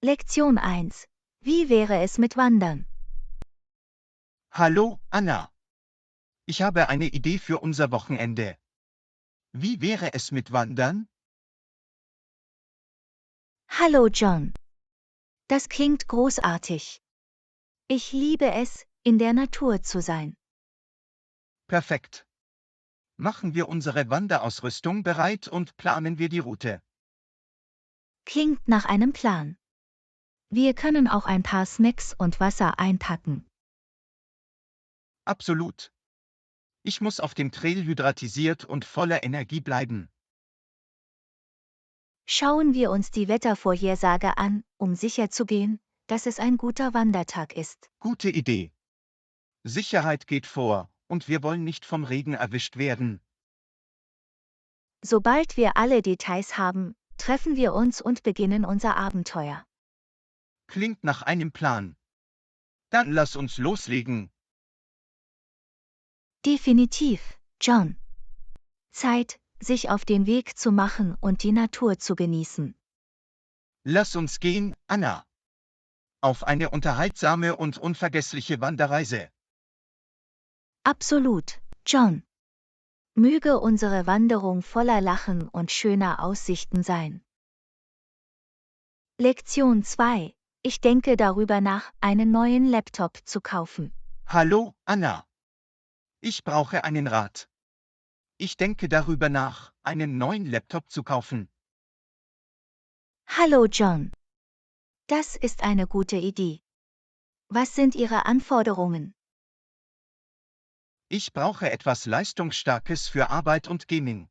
Lektion 1. Wie wäre es mit Wandern? Hallo, Anna. Ich habe eine Idee für unser Wochenende. Wie wäre es mit Wandern? Hallo John. Das klingt großartig. Ich liebe es, in der Natur zu sein. Perfekt. Machen wir unsere Wanderausrüstung bereit und planen wir die Route. Klingt nach einem Plan. Wir können auch ein paar Snacks und Wasser einpacken. Absolut. Ich muss auf dem Trail hydratisiert und voller Energie bleiben. Schauen wir uns die Wettervorhersage an, um sicherzugehen, dass es ein guter Wandertag ist. Gute Idee. Sicherheit geht vor, und wir wollen nicht vom Regen erwischt werden. Sobald wir alle Details haben, treffen wir uns und beginnen unser Abenteuer. Klingt nach einem Plan. Dann lass uns loslegen. Definitiv, John. Zeit, sich auf den Weg zu machen und die Natur zu genießen. Lass uns gehen, Anna. Auf eine unterhaltsame und unvergessliche Wanderreise. Absolut, John. Möge unsere Wanderung voller Lachen und schöner Aussichten sein. Lektion 2. Ich denke darüber nach, einen neuen Laptop zu kaufen. Hallo, Anna. Ich brauche einen Rat. Ich denke darüber nach, einen neuen Laptop zu kaufen. Hallo John. Das ist eine gute Idee. Was sind Ihre Anforderungen? Ich brauche etwas Leistungsstarkes für Arbeit und Gaming.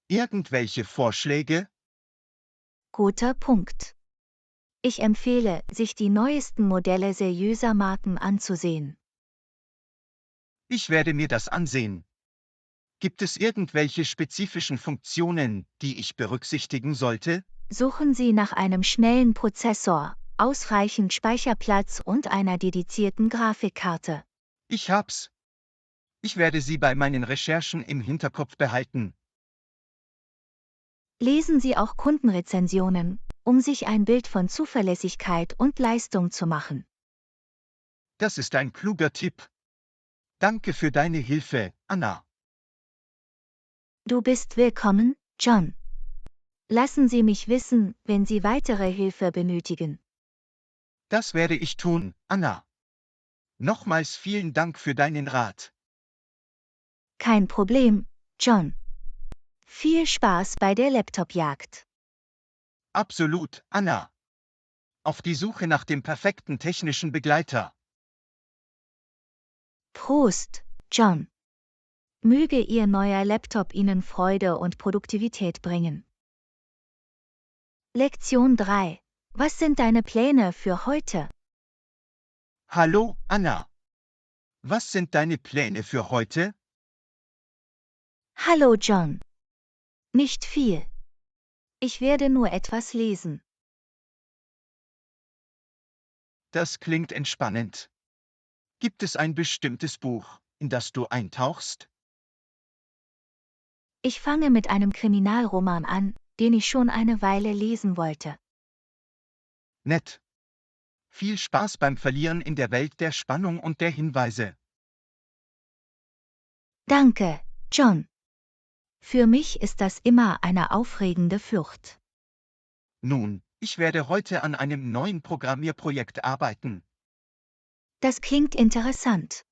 Irgendwelche Vorschläge? Guter Punkt. Ich empfehle, sich die neuesten Modelle seriöser Marken anzusehen. Ich werde mir das ansehen. Gibt es irgendwelche spezifischen Funktionen, die ich berücksichtigen sollte? Suchen Sie nach einem schnellen Prozessor, ausreichend Speicherplatz und einer dedizierten Grafikkarte. Ich hab's. Ich werde sie bei meinen Recherchen im Hinterkopf behalten. Lesen Sie auch Kundenrezensionen, um sich ein Bild von Zuverlässigkeit und Leistung zu machen. Das ist ein kluger Tipp. Danke für deine Hilfe, Anna. Du bist willkommen, John. Lassen Sie mich wissen, wenn Sie weitere Hilfe benötigen. Das werde ich tun, Anna. Nochmals vielen Dank für deinen Rat. Kein Problem, John. Viel Spaß bei der Laptopjagd. Absolut, Anna. Auf die Suche nach dem perfekten technischen Begleiter. Prost, John. Möge Ihr neuer Laptop Ihnen Freude und Produktivität bringen. Lektion 3. Was sind deine Pläne für heute? Hallo, Anna. Was sind deine Pläne für heute? Hallo, John. Nicht viel. Ich werde nur etwas lesen. Das klingt entspannend. Gibt es ein bestimmtes Buch, in das du eintauchst? Ich fange mit einem Kriminalroman an, den ich schon eine Weile lesen wollte. Nett. Viel Spaß beim Verlieren in der Welt der Spannung und der Hinweise. Danke, John. Für mich ist das immer eine aufregende Flucht. Nun, ich werde heute an einem neuen Programmierprojekt arbeiten. Das klingt interessant.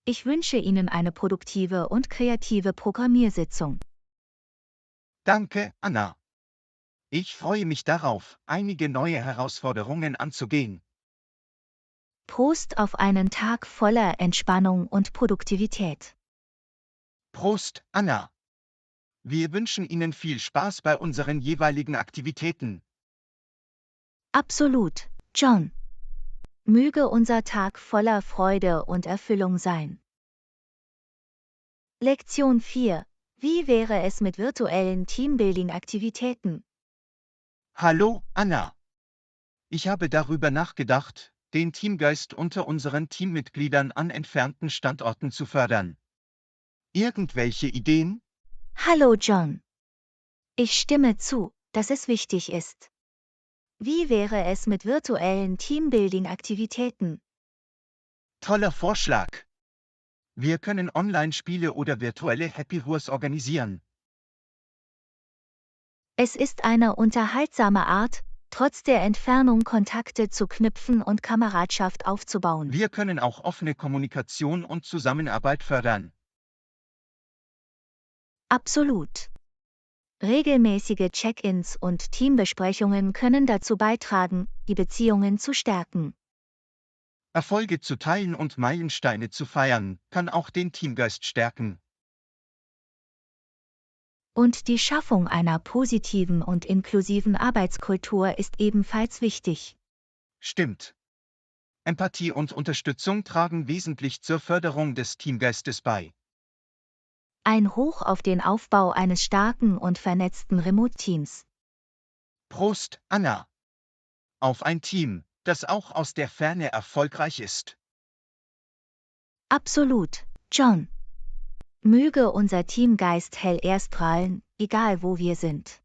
Ich wünsche Ihnen eine produktive und kreative Programmiersitzung. Danke, Anna. Ich freue mich darauf, einige neue Herausforderungen anzugehen. Prost auf einen Tag voller Entspannung und Produktivität. Prost, Anna. Wir wünschen Ihnen viel Spaß bei unseren jeweiligen Aktivitäten. Absolut, John. Möge unser Tag voller Freude und Erfüllung sein. Lektion 4. Wie wäre es mit virtuellen Teambuilding-Aktivitäten? Hallo, Anna. Ich habe darüber nachgedacht, den Teamgeist unter unseren Teammitgliedern an entfernten Standorten zu fördern. Irgendwelche Ideen? Hallo, John. Ich stimme zu, dass es wichtig ist. Wie wäre es mit virtuellen Teambuilding-Aktivitäten? Toller Vorschlag. Wir können Online-Spiele oder virtuelle Happy Hours organisieren. Es ist eine unterhaltsame Art, trotz der Entfernung Kontakte zu knüpfen und Kameradschaft aufzubauen. Wir können auch offene Kommunikation und Zusammenarbeit fördern. Absolut. Regelmäßige Check-ins und Teambesprechungen können dazu beitragen, die Beziehungen zu stärken. Erfolge zu teilen und Meilensteine zu feiern, kann auch den Teamgeist stärken. Und die Schaffung einer positiven und inklusiven Arbeitskultur ist ebenfalls wichtig. Stimmt. Empathie und Unterstützung tragen wesentlich zur Förderung des Teamgeistes bei. Ein Hoch auf den Aufbau eines starken und vernetzten Remote-Teams. Prost, Anna. Auf ein Team, das auch aus der Ferne erfolgreich ist. Absolut, John. Möge unser Teamgeist hell erstrahlen, egal wo wir sind.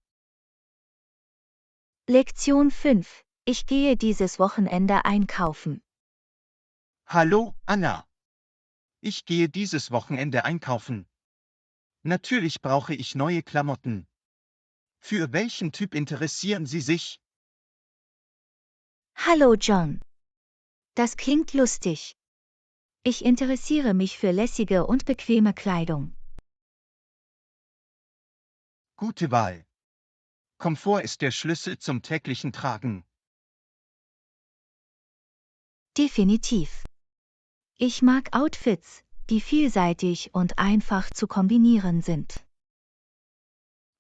Lektion 5. Ich gehe dieses Wochenende einkaufen. Hallo, Anna. Ich gehe dieses Wochenende einkaufen. Natürlich brauche ich neue Klamotten. Für welchen Typ interessieren Sie sich? Hallo John. Das klingt lustig. Ich interessiere mich für lässige und bequeme Kleidung. Gute Wahl. Komfort ist der Schlüssel zum täglichen Tragen. Definitiv. Ich mag Outfits, die vielseitig und einfach zu kombinieren sind.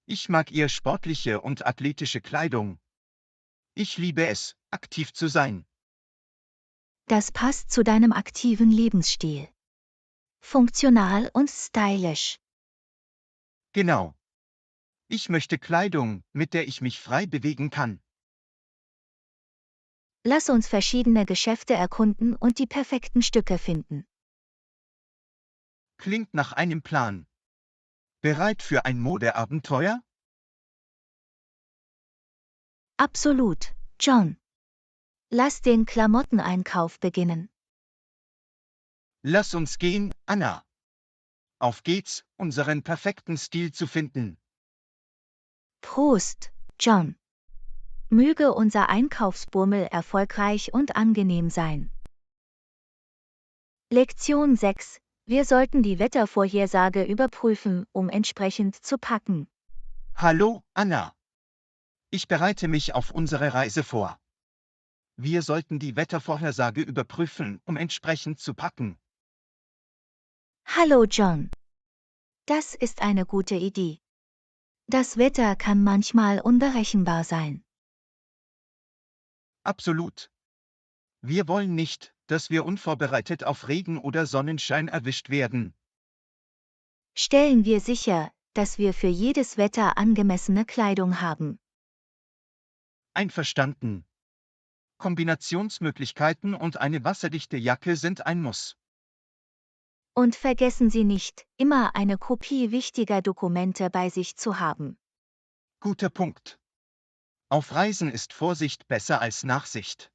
Ich mag eher sportliche und athletische Kleidung. Ich liebe es, aktiv zu sein. Das passt zu deinem aktiven Lebensstil. Funktional und stylisch. Genau. Ich möchte Kleidung, mit der ich mich frei bewegen kann. Lass uns verschiedene Geschäfte erkunden und die perfekten Stücke finden. Klingt nach einem Plan. Bereit für ein Modeabenteuer? Absolut, John. Lass den Klamotteneinkauf beginnen. Lass uns gehen, Anna. Auf geht's, unseren perfekten Stil zu finden. Prost, John. Möge unser Einkaufsbummel erfolgreich und angenehm sein. Lektion 6. Wir sollten die Wettervorhersage überprüfen, um entsprechend zu packen. Hallo, Anna. Ich bereite mich auf unsere Reise vor. Wir sollten die Wettervorhersage überprüfen, um entsprechend zu packen. Hallo John. Das ist eine gute Idee. Das Wetter kann manchmal unberechenbar sein. Absolut. Wir wollen nicht, dass wir unvorbereitet auf Regen oder Sonnenschein erwischt werden. Stellen wir sicher, dass wir für jedes Wetter angemessene Kleidung haben. Einverstanden. Kombinationsmöglichkeiten und eine wasserdichte Jacke sind ein Muss. Und vergessen Sie nicht, immer eine Kopie wichtiger Dokumente bei sich zu haben. Guter Punkt. Auf Reisen ist Vorsicht besser als Nachsicht.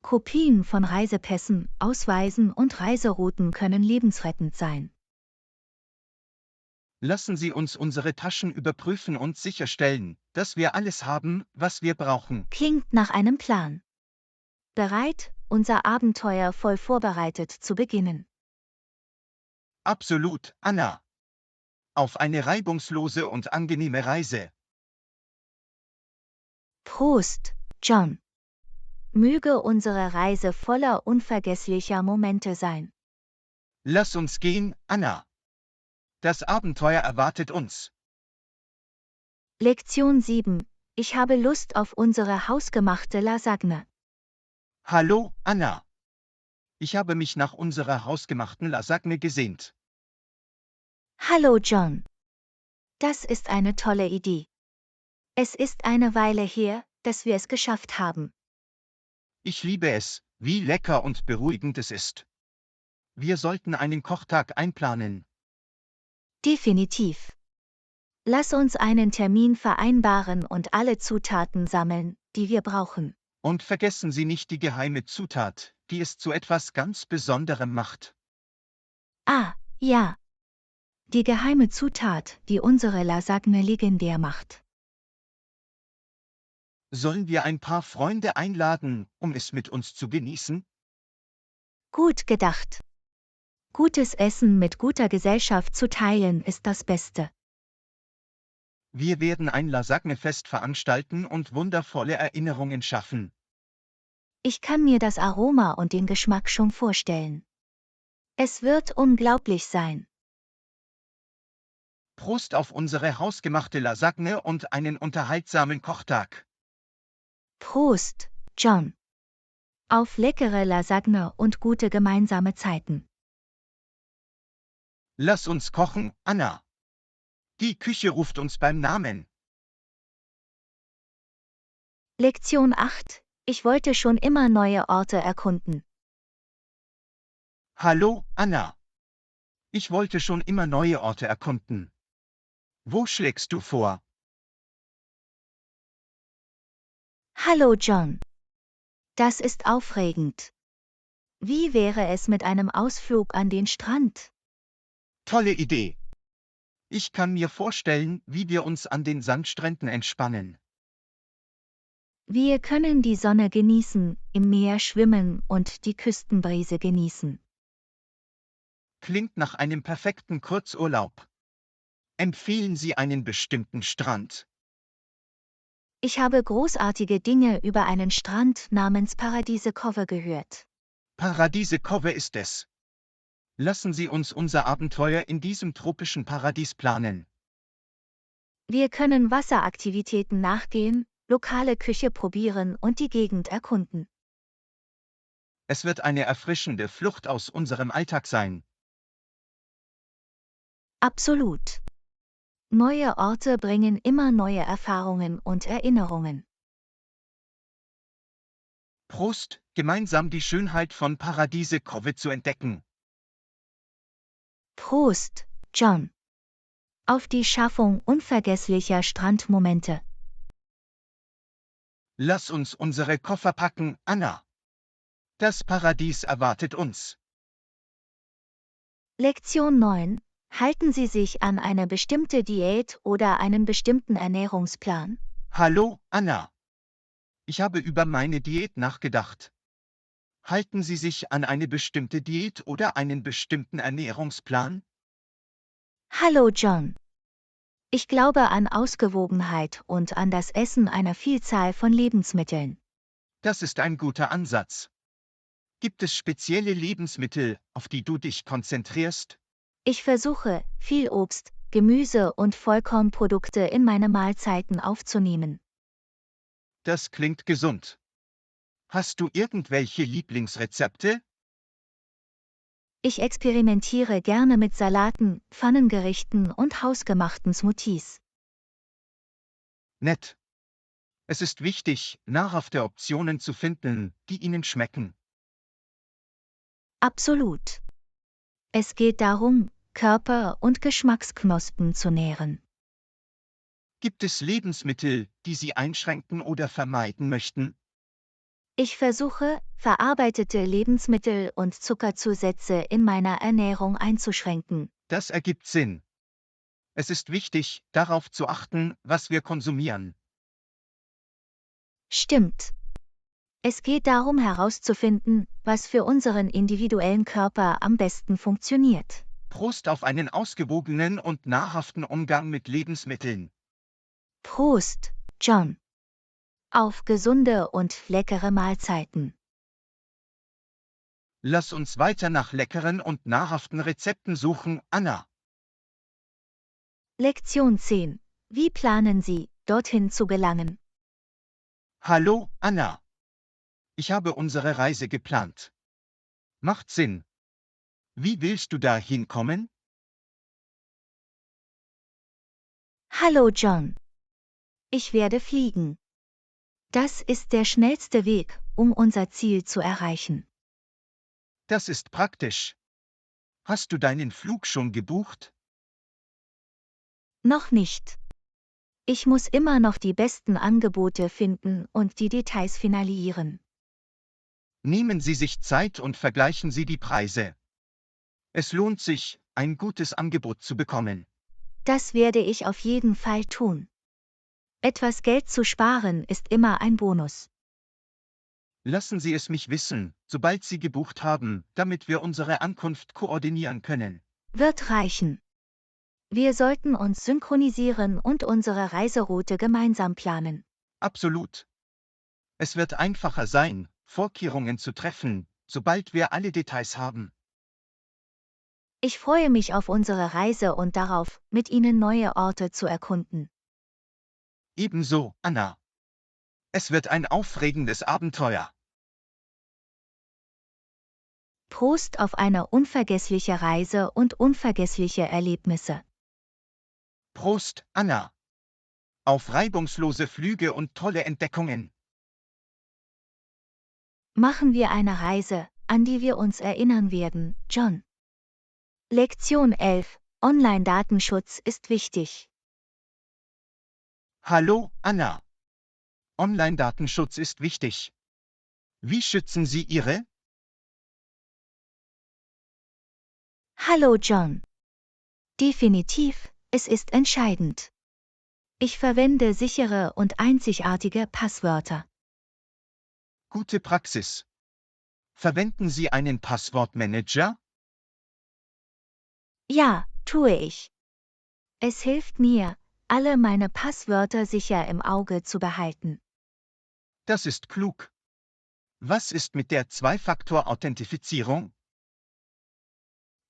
Kopien von Reisepässen, Ausweisen und Reiserouten können lebensrettend sein. Lassen Sie uns unsere Taschen überprüfen und sicherstellen, dass wir alles haben, was wir brauchen. Klingt nach einem Plan. Bereit, unser Abenteuer voll vorbereitet zu beginnen. Absolut, Anna. Auf eine reibungslose und angenehme Reise. Prost, John. Möge unsere Reise voller unvergesslicher Momente sein. Lass uns gehen, Anna. Das Abenteuer erwartet uns. Lektion 7. Ich habe Lust auf unsere hausgemachte Lasagne. Hallo, Anna. Ich habe mich nach unserer hausgemachten Lasagne gesehnt. Hallo John. Das ist eine tolle Idee. Es ist eine Weile her, dass wir es geschafft haben. Ich liebe es, wie lecker und beruhigend es ist. Wir sollten einen Kochtag einplanen. Definitiv. Lass uns einen Termin vereinbaren und alle Zutaten sammeln, die wir brauchen. Und vergessen Sie nicht die geheime Zutat, die es zu etwas ganz Besonderem macht. Ah, ja. Die geheime Zutat, die unsere Lasagne legendär macht. Sollen wir ein paar Freunde einladen, um es mit uns zu genießen? Gut gedacht. Gutes Essen mit guter Gesellschaft zu teilen ist das Beste. Wir werden ein Lasagnefest veranstalten und wundervolle Erinnerungen schaffen. Ich kann mir das Aroma und den Geschmack schon vorstellen. Es wird unglaublich sein. Prost auf unsere hausgemachte Lasagne und einen unterhaltsamen Kochtag. Prost, John. Auf leckere Lasagne und gute gemeinsame Zeiten. Lass uns kochen, Anna. Die Küche ruft uns beim Namen. Lektion 8. Ich wollte schon immer neue Orte erkunden. Hallo, Anna. Ich wollte schon immer neue Orte erkunden. Wo schlägst du vor? Hallo John. Das ist aufregend. Wie wäre es mit einem Ausflug an den Strand? Tolle Idee. Ich kann mir vorstellen, wie wir uns an den Sandstränden entspannen. Wir können die Sonne genießen, im Meer schwimmen und die Küstenbrise genießen. Klingt nach einem perfekten Kurzurlaub. Empfehlen Sie einen bestimmten Strand? Ich habe großartige Dinge über einen Strand namens Paradiese Cove gehört. Paradiese Cove ist es. Lassen Sie uns unser Abenteuer in diesem tropischen Paradies planen. Wir können Wasseraktivitäten nachgehen, lokale Küche probieren und die Gegend erkunden. Es wird eine erfrischende Flucht aus unserem Alltag sein. Absolut. Neue Orte bringen immer neue Erfahrungen und Erinnerungen. Prost, gemeinsam die Schönheit von Paradiese Cove zu entdecken. Prost, John. Auf die Schaffung unvergesslicher Strandmomente. Lass uns unsere Koffer packen, Anna. Das Paradies erwartet uns. Lektion 9. Halten Sie sich an eine bestimmte Diät oder einen bestimmten Ernährungsplan? Hallo, Anna. Ich habe über meine Diät nachgedacht. Halten Sie sich an eine bestimmte Diät oder einen bestimmten Ernährungsplan? Hallo John. Ich glaube an Ausgewogenheit und an das Essen einer Vielzahl von Lebensmitteln. Das ist ein guter Ansatz. Gibt es spezielle Lebensmittel, auf die du dich konzentrierst? Ich versuche, viel Obst, Gemüse und Vollkornprodukte in meine Mahlzeiten aufzunehmen. Das klingt gesund. Hast du irgendwelche Lieblingsrezepte? Ich experimentiere gerne mit Salaten, Pfannengerichten und hausgemachten Smoothies. Nett. Es ist wichtig, nahrhafte Optionen zu finden, die Ihnen schmecken. Absolut. Es geht darum, Körper- und Geschmacksknospen zu nähren. Gibt es Lebensmittel, die Sie einschränken oder vermeiden möchten? Ich versuche, verarbeitete Lebensmittel und Zuckerzusätze in meiner Ernährung einzuschränken. Das ergibt Sinn. Es ist wichtig, darauf zu achten, was wir konsumieren. Stimmt. Es geht darum herauszufinden, was für unseren individuellen Körper am besten funktioniert. Prost auf einen ausgewogenen und nahrhaften Umgang mit Lebensmitteln. Prost, John. Auf gesunde und leckere Mahlzeiten. Lass uns weiter nach leckeren und nahrhaften Rezepten suchen, Anna. Lektion 10. Wie planen Sie, dorthin zu gelangen? Hallo, Anna. Ich habe unsere Reise geplant. Macht Sinn. Wie willst du da hinkommen? Hallo John. Ich werde fliegen. Das ist der schnellste Weg, um unser Ziel zu erreichen. Das ist praktisch. Hast du deinen Flug schon gebucht? Noch nicht. Ich muss immer noch die besten Angebote finden und die Details finalisieren. Nehmen Sie sich Zeit und vergleichen Sie die Preise. Es lohnt sich, ein gutes Angebot zu bekommen. Das werde ich auf jeden Fall tun. Etwas Geld zu sparen ist immer ein Bonus. Lassen Sie es mich wissen, sobald Sie gebucht haben, damit wir unsere Ankunft koordinieren können. Wird reichen. Wir sollten uns synchronisieren und unsere Reiseroute gemeinsam planen. Absolut. Es wird einfacher sein, Vorkehrungen zu treffen, sobald wir alle Details haben. Ich freue mich auf unsere Reise und darauf, mit Ihnen neue Orte zu erkunden. Ebenso, Anna. Es wird ein aufregendes Abenteuer. Prost auf eine unvergessliche Reise und unvergessliche Erlebnisse. Prost, Anna. Auf reibungslose Flüge und tolle Entdeckungen. Machen wir eine Reise, an die wir uns erinnern werden, John. Lektion 11. Online-Datenschutz ist wichtig. Hallo, Anna. Online-Datenschutz ist wichtig. Wie schützen Sie Ihre? Hallo John. Definitiv, es ist entscheidend. Ich verwende sichere und einzigartige Passwörter. Gute Praxis. Verwenden Sie einen Passwortmanager? Ja, tue ich. Es hilft mir, alle meine Passwörter sicher im Auge zu behalten. Das ist klug. Was ist mit der Zwei-Faktor-Authentifizierung?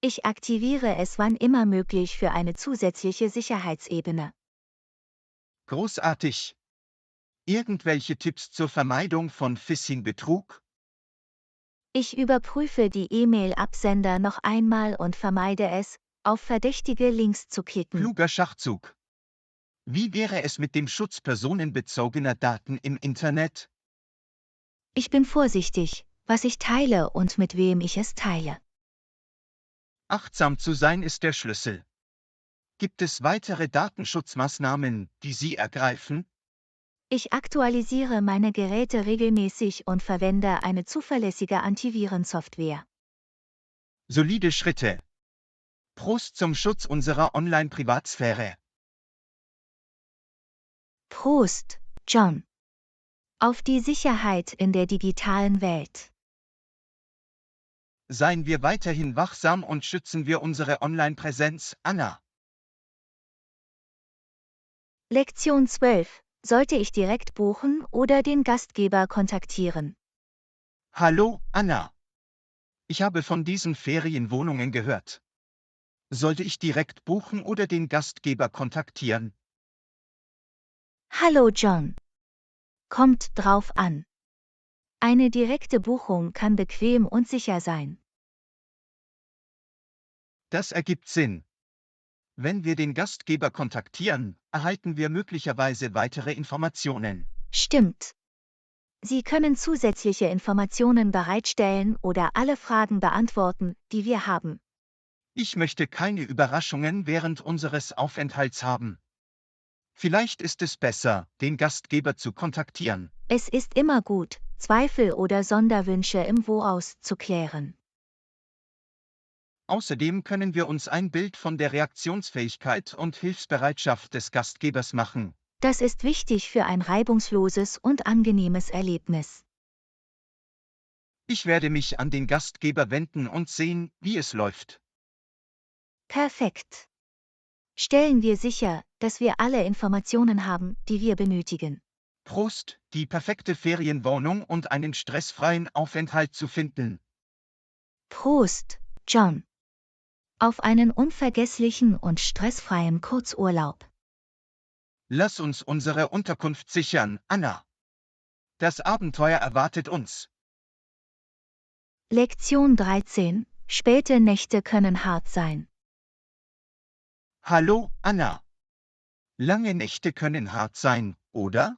Ich aktiviere es wann immer möglich für eine zusätzliche Sicherheitsebene. Großartig. Irgendwelche Tipps zur Vermeidung von Phishing-Betrug? Ich überprüfe die E-Mail-Absender noch einmal und vermeide es, auf verdächtige Links zu klicken. Kluger Schachzug. Wie wäre es mit dem Schutz personenbezogener Daten im Internet? Ich bin vorsichtig, was ich teile und mit wem ich es teile. Achtsam zu sein ist der Schlüssel. Gibt es weitere Datenschutzmaßnahmen, die Sie ergreifen? Ich aktualisiere meine Geräte regelmäßig und verwende eine zuverlässige Antivirensoftware. Solide Schritte. Prost zum Schutz unserer Online-Privatsphäre. Prost, John. Auf die Sicherheit in der digitalen Welt. Seien wir weiterhin wachsam und schützen wir unsere Online-Präsenz, Anna. Lektion 12. Sollte ich direkt buchen oder den Gastgeber kontaktieren? Hallo, Anna. Ich habe von diesen Ferienwohnungen gehört. Sollte ich direkt buchen oder den Gastgeber kontaktieren? Hallo John. Kommt drauf an. Eine direkte Buchung kann bequem und sicher sein. Das ergibt Sinn. Wenn wir den Gastgeber kontaktieren, erhalten wir möglicherweise weitere Informationen. Stimmt. Sie können zusätzliche Informationen bereitstellen oder alle Fragen beantworten, die wir haben. Ich möchte keine Überraschungen während unseres Aufenthalts haben. Vielleicht ist es besser, den Gastgeber zu kontaktieren. Es ist immer gut, Zweifel oder Sonderwünsche im Voraus zu klären. Außerdem können wir uns ein Bild von der Reaktionsfähigkeit und Hilfsbereitschaft des Gastgebers machen. Das ist wichtig für ein reibungsloses und angenehmes Erlebnis. Ich werde mich an den Gastgeber wenden und sehen, wie es läuft. Perfekt. Stellen wir sicher, dass wir alle Informationen haben, die wir benötigen. Prost, die perfekte Ferienwohnung und einen stressfreien Aufenthalt zu finden. Prost, John. Auf einen unvergesslichen und stressfreien Kurzurlaub. Lass uns unsere Unterkunft sichern, Anna. Das Abenteuer erwartet uns. Lektion 13. Späte Nächte können hart sein. Hallo, Anna. Lange Nächte können hart sein, oder?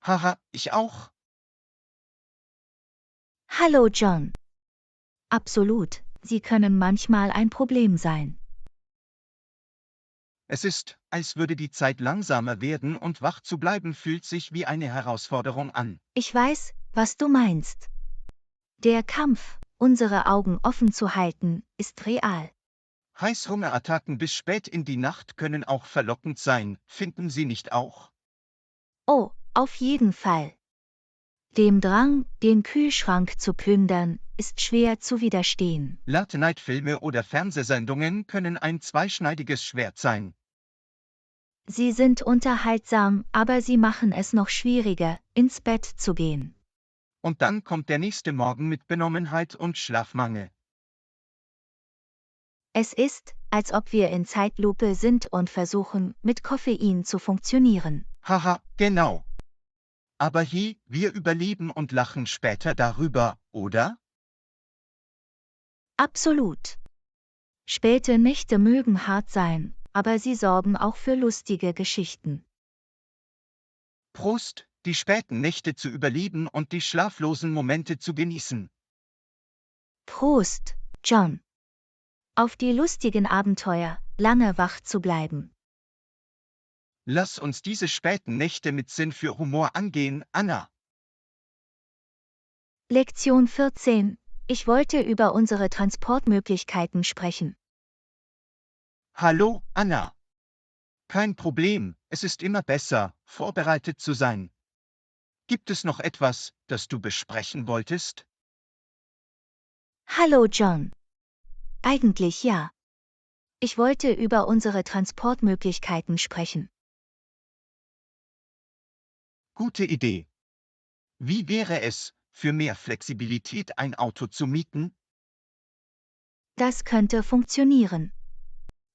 Haha, ich auch. Hallo John. Absolut, sie können manchmal ein Problem sein. Es ist, als würde die Zeit langsamer werden und wach zu bleiben fühlt sich wie eine Herausforderung an. Ich weiß, was du meinst. Der Kampf, unsere Augen offen zu halten, ist real. Heißhungerattacken bis spät in die Nacht können auch verlockend sein, finden Sie nicht auch? Oh, auf jeden Fall. Dem Drang, den Kühlschrank zu plündern, ist schwer zu widerstehen. Late-Night-Filme oder Fernsehsendungen können ein zweischneidiges Schwert sein. Sie sind unterhaltsam, aber sie machen es noch schwieriger, ins Bett zu gehen. Und dann kommt der nächste Morgen mit Benommenheit und Schlafmangel. Es ist, als ob wir in Zeitlupe sind und versuchen, mit Koffein zu funktionieren. Haha, genau. Aber wir überleben und lachen später darüber, oder? Absolut. Späte Nächte mögen hart sein, aber sie sorgen auch für lustige Geschichten. Prost, die späten Nächte zu überleben und die schlaflosen Momente zu genießen. Prost, John. Auf die lustigen Abenteuer, lange wach zu bleiben. Lass uns diese späten Nächte mit Sinn für Humor angehen, Anna. Lektion 14. Ich wollte über unsere Transportmöglichkeiten sprechen. Hallo, Anna. Kein Problem, es ist immer besser, vorbereitet zu sein. Gibt es noch etwas, das du besprechen wolltest? Hallo John. Eigentlich ja. Ich wollte über unsere Transportmöglichkeiten sprechen. Gute Idee. Wie wäre es, für mehr Flexibilität ein Auto zu mieten? Das könnte funktionieren.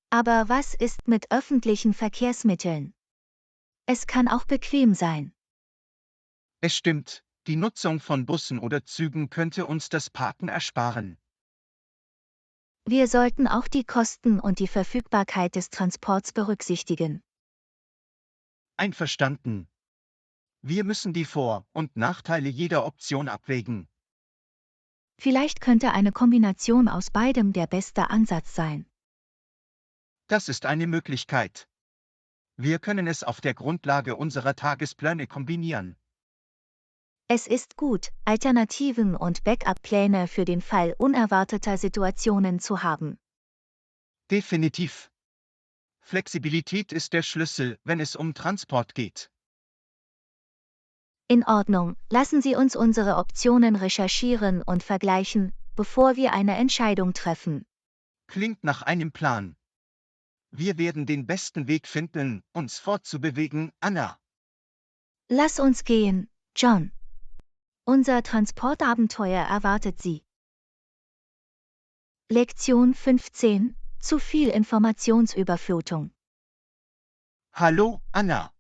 Aber was ist mit öffentlichen Verkehrsmitteln? Es kann auch bequem sein. Es stimmt, die Nutzung von Bussen oder Zügen könnte uns das Parken ersparen. Wir sollten auch die Kosten und die Verfügbarkeit des Transports berücksichtigen. Einverstanden. Wir müssen die Vor- und Nachteile jeder Option abwägen. Vielleicht könnte eine Kombination aus beidem der beste Ansatz sein. Das ist eine Möglichkeit. Wir können es auf der Grundlage unserer Tagespläne kombinieren. Es ist gut, Alternativen und Backup-Pläne für den Fall unerwarteter Situationen zu haben. Definitiv. Flexibilität ist der Schlüssel, wenn es um Transport geht. In Ordnung, lassen Sie uns unsere Optionen recherchieren und vergleichen, bevor wir eine Entscheidung treffen. Klingt nach einem Plan. Wir werden den besten Weg finden, uns fortzubewegen, Anna. Lass uns gehen, John. Unser Transportabenteuer erwartet Sie. Lektion 15. Zu viel Informationsüberflutung. Hallo, Anna.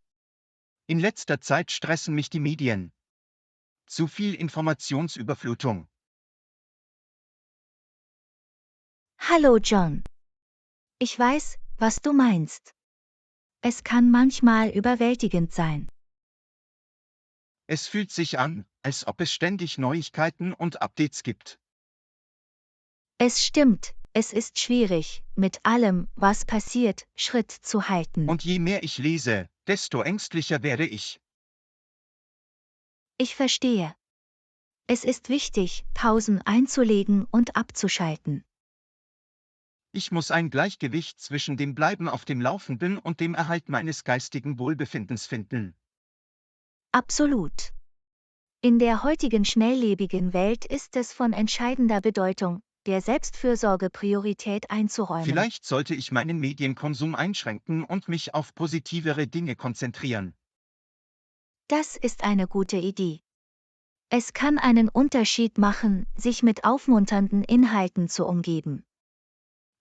In letzter Zeit stressen mich die Medien. Zu viel Informationsüberflutung. Hallo John. Ich weiß, was du meinst. Es kann manchmal überwältigend sein. Es fühlt sich an, als ob es ständig Neuigkeiten und Updates gibt. Es stimmt, es ist schwierig, mit allem, was passiert, Schritt zu halten. Und je mehr ich lese, desto ängstlicher werde ich. Ich verstehe. Es ist wichtig, Pausen einzulegen und abzuschalten. Ich muss ein Gleichgewicht zwischen dem Bleiben auf dem Laufenden und dem Erhalt meines geistigen Wohlbefindens finden. Absolut. In der heutigen schnelllebigen Welt ist es von entscheidender Bedeutung, der Selbstfürsorge Priorität einzuräumen. Vielleicht sollte ich meinen Medienkonsum einschränken und mich auf positivere Dinge konzentrieren. Das ist eine gute Idee. Es kann einen Unterschied machen, sich mit aufmunternden Inhalten zu umgeben.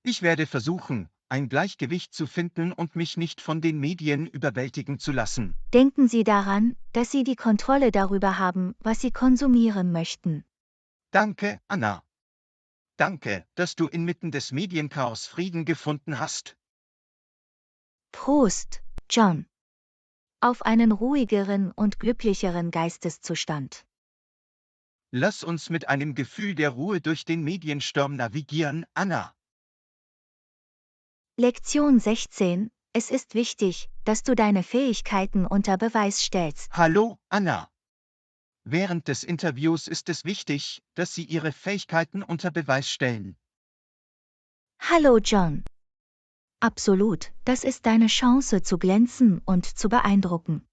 Ich werde versuchen, ein Gleichgewicht zu finden und mich nicht von den Medien überwältigen zu lassen. Denken Sie daran, dass Sie die Kontrolle darüber haben, was Sie konsumieren möchten. Danke, Anna. Danke, dass du inmitten des Medienchaos Frieden gefunden hast. Prost, John. Auf einen ruhigeren und glücklicheren Geisteszustand. Lass uns mit einem Gefühl der Ruhe durch den Mediensturm navigieren, Anna. Lektion 16. Es ist wichtig, dass du deine Fähigkeiten unter Beweis stellst. Hallo, Anna. Während des Interviews ist es wichtig, dass Sie Ihre Fähigkeiten unter Beweis stellen. Hallo John. Absolut, das ist deine Chance zu glänzen und zu beeindrucken.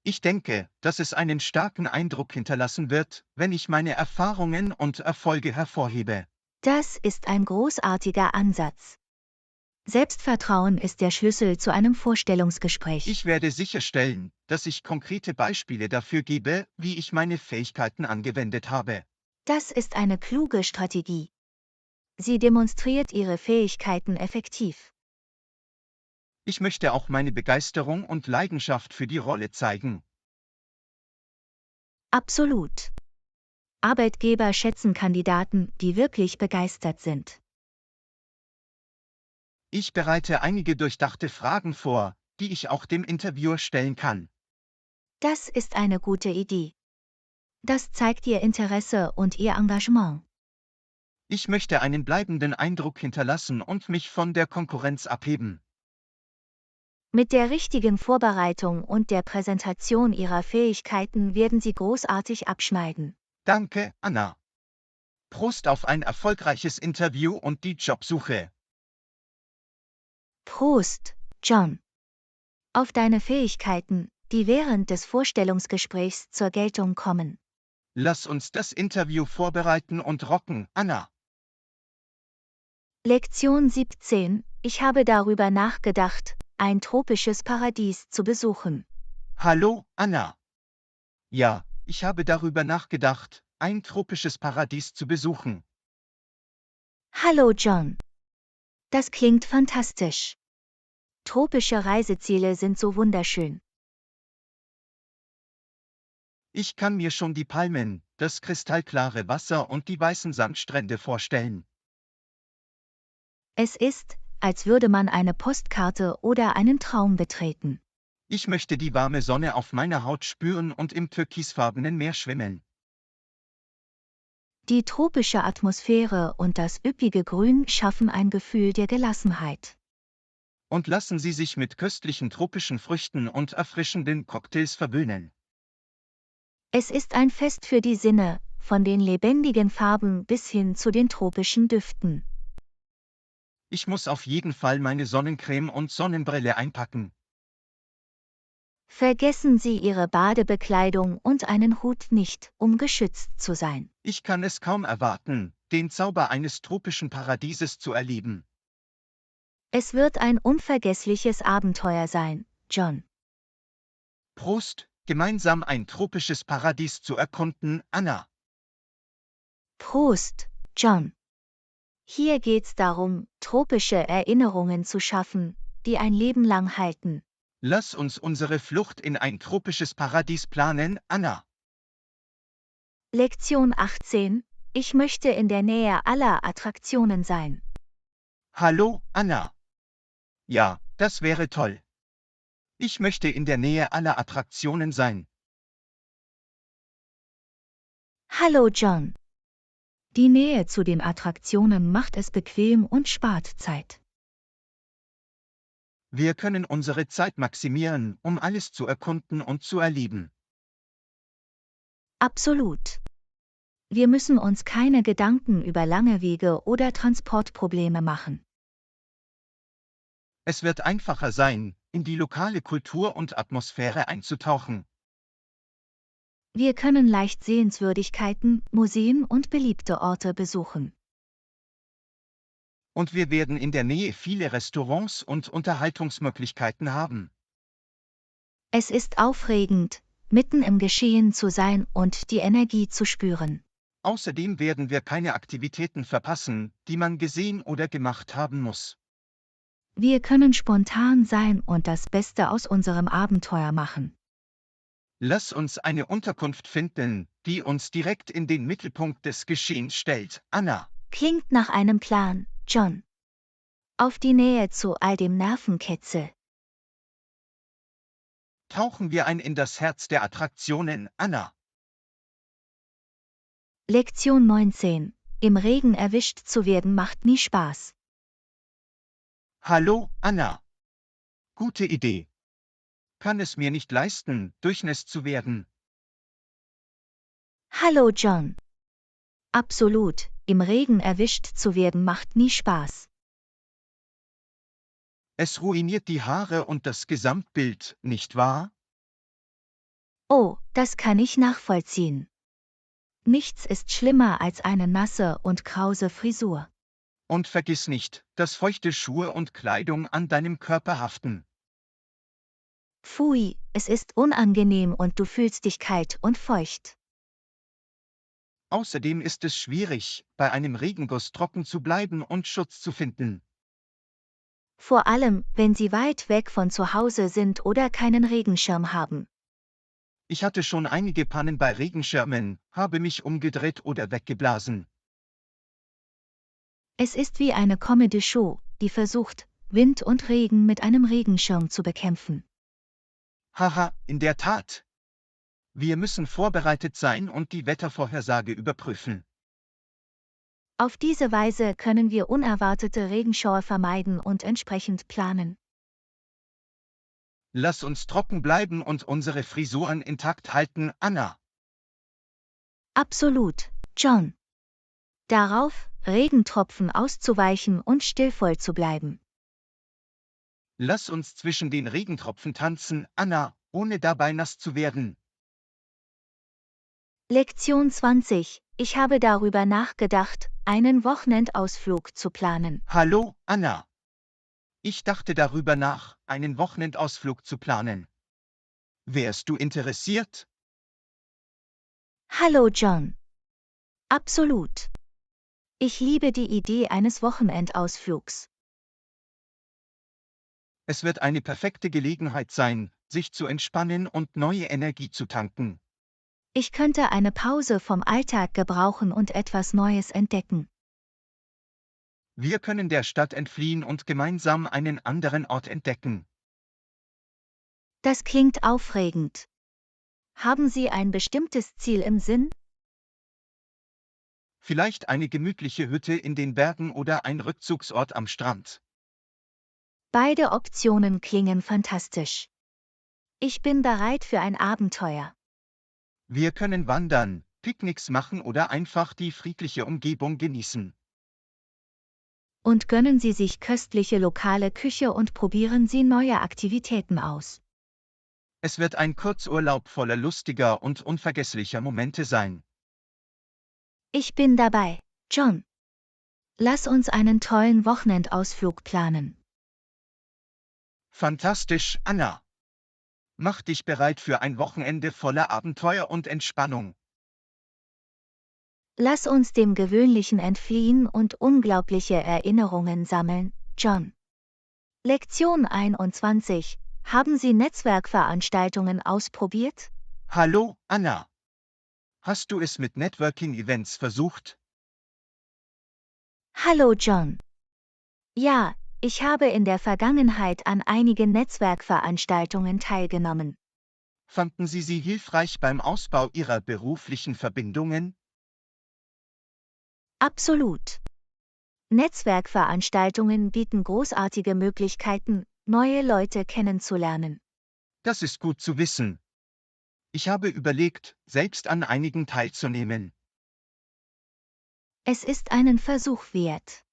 Ich denke, dass es einen starken Eindruck hinterlassen wird, wenn ich meine Erfahrungen und Erfolge hervorhebe. Das ist ein großartiger Ansatz. Selbstvertrauen ist der Schlüssel zu einem Vorstellungsgespräch. Ich werde sicherstellen, dass ich konkrete Beispiele dafür gebe, wie ich meine Fähigkeiten angewendet habe. Das ist eine kluge Strategie. Sie demonstriert ihre Fähigkeiten effektiv. Ich möchte auch meine Begeisterung und Leidenschaft für die Rolle zeigen. Absolut. Arbeitgeber schätzen Kandidaten, die wirklich begeistert sind. Ich bereite einige durchdachte Fragen vor, die ich auch dem Interviewer stellen kann. Das ist eine gute Idee. Das zeigt ihr Interesse und ihr Engagement. Ich möchte einen bleibenden Eindruck hinterlassen und mich von der Konkurrenz abheben. Mit der richtigen Vorbereitung und der Präsentation ihrer Fähigkeiten werden sie großartig abschneiden. Danke, Anna. Prost auf ein erfolgreiches Interview und die Jobsuche. Prost, John. Auf deine Fähigkeiten, die während des Vorstellungsgesprächs zur Geltung kommen. Lass uns das Interview vorbereiten und rocken, Anna. Lektion 17. Ich habe darüber nachgedacht, ein tropisches Paradies zu besuchen. Hallo, Anna. Ja, ich habe darüber nachgedacht, ein tropisches Paradies zu besuchen. Hallo John. Das klingt fantastisch. Tropische Reiseziele sind so wunderschön. Ich kann mir schon die Palmen, das kristallklare Wasser und die weißen Sandstrände vorstellen. Es ist, als würde man eine Postkarte oder einen Traum betreten. Ich möchte die warme Sonne auf meiner Haut spüren und im türkisfarbenen Meer schwimmen. Die tropische Atmosphäre und das üppige Grün schaffen ein Gefühl der Gelassenheit. Und lassen Sie sich mit köstlichen tropischen Früchten und erfrischenden Cocktails verwöhnen. Es ist ein Fest für die Sinne, von den lebendigen Farben bis hin zu den tropischen Düften. Ich muss auf jeden Fall meine Sonnencreme und Sonnenbrille einpacken. Vergessen Sie Ihre Badebekleidung und einen Hut nicht, um geschützt zu sein. Ich kann es kaum erwarten, den Zauber eines tropischen Paradieses zu erleben. Es wird ein unvergessliches Abenteuer sein, John. Prost, gemeinsam ein tropisches Paradies zu erkunden, Anna. Prost, John. Hier geht's darum, tropische Erinnerungen zu schaffen, die ein Leben lang halten. Lass uns unsere Flucht in ein tropisches Paradies planen, Anna. Lektion 18. Ich möchte in der Nähe aller Attraktionen sein. Hallo, Anna. Ja, das wäre toll. Ich möchte in der Nähe aller Attraktionen sein. Hallo John. Die Nähe zu den Attraktionen macht es bequem und spart Zeit. Wir können unsere Zeit maximieren, um alles zu erkunden und zu erleben. Absolut. Wir müssen uns keine Gedanken über lange Wege oder Transportprobleme machen. Es wird einfacher sein, in die lokale Kultur und Atmosphäre einzutauchen. Wir können leicht Sehenswürdigkeiten, Museen und beliebte Orte besuchen. Und wir werden in der Nähe viele Restaurants und Unterhaltungsmöglichkeiten haben. Es ist aufregend, mitten im Geschehen zu sein und die Energie zu spüren. Außerdem werden wir keine Aktivitäten verpassen, die man gesehen oder gemacht haben muss. Wir können spontan sein und das Beste aus unserem Abenteuer machen. Lass uns eine Unterkunft finden, die uns direkt in den Mittelpunkt des Geschehens stellt, Anna. Klingt nach einem Plan, John. Auf die Nähe zu all dem Nervenkitzel. Tauchen wir ein in das Herz der Attraktionen, Anna. Lektion 19. Im Regen erwischt zu werden macht nie Spaß. Hallo, Anna. Gute Idee. Kann es mir nicht leisten, durchnässt zu werden. Hallo John. Absolut, im Regen erwischt zu werden macht nie Spaß. Es ruiniert die Haare und das Gesamtbild, nicht wahr? Oh, das kann ich nachvollziehen. Nichts ist schlimmer als eine nasse und krause Frisur. Und vergiss nicht, dass feuchte Schuhe und Kleidung an deinem Körper haften. Pfui, es ist unangenehm und du fühlst dich kalt und feucht. Außerdem ist es schwierig, bei einem Regenguss trocken zu bleiben und Schutz zu finden. Vor allem, wenn sie weit weg von zu Hause sind oder keinen Regenschirm haben. Ich hatte schon einige Pannen bei Regenschirmen, habe mich umgedreht oder weggeblasen. Es ist wie eine Comedy-Show, die versucht, Wind und Regen mit einem Regenschirm zu bekämpfen. Haha, in der Tat. Wir müssen vorbereitet sein und die Wettervorhersage überprüfen. Auf diese Weise können wir unerwartete Regenschauer vermeiden und entsprechend planen. Lass uns trocken bleiben und unsere Frisuren intakt halten, Anna. Absolut, John. Darauf, Regentropfen auszuweichen und stillvoll zu bleiben. Lass uns zwischen den Regentropfen tanzen, Anna, ohne dabei nass zu werden. Lektion 20. Ich habe darüber nachgedacht, einen Wochenendausflug zu planen. Hallo, Anna. Ich dachte darüber nach, einen Wochenendausflug zu planen. Wärst du interessiert? Hallo John. Absolut. Ich liebe die Idee eines Wochenendausflugs. Es wird eine perfekte Gelegenheit sein, sich zu entspannen und neue Energie zu tanken. Ich könnte eine Pause vom Alltag gebrauchen und etwas Neues entdecken. Wir können der Stadt entfliehen und gemeinsam einen anderen Ort entdecken. Das klingt aufregend. Haben Sie ein bestimmtes Ziel im Sinn? Vielleicht eine gemütliche Hütte in den Bergen oder ein Rückzugsort am Strand. Beide Optionen klingen fantastisch. Ich bin bereit für ein Abenteuer. Wir können wandern, Picknicks machen oder einfach die friedliche Umgebung genießen. Und gönnen Sie sich köstliche lokale Küche und probieren Sie neue Aktivitäten aus. Es wird ein Kurzurlaub voller lustiger und unvergesslicher Momente sein. Ich bin dabei, John. Lass uns einen tollen Wochenendausflug planen. Fantastisch, Anna. Mach dich bereit für ein Wochenende voller Abenteuer und Entspannung. Lass uns dem Gewöhnlichen entfliehen und unglaubliche Erinnerungen sammeln, John. Lektion 21. Haben Sie Netzwerkveranstaltungen ausprobiert? Hallo, Anna. Hast du es mit Networking-Events versucht? Hallo John. Ja, ich habe in der Vergangenheit an einigen Netzwerkveranstaltungen teilgenommen. Fanden Sie hilfreich beim Ausbau Ihrer beruflichen Verbindungen? Absolut. Netzwerkveranstaltungen bieten großartige Möglichkeiten, neue Leute kennenzulernen. Das ist gut zu wissen. Ich habe überlegt, selbst an einigen teilzunehmen. Es ist einen Versuch wert.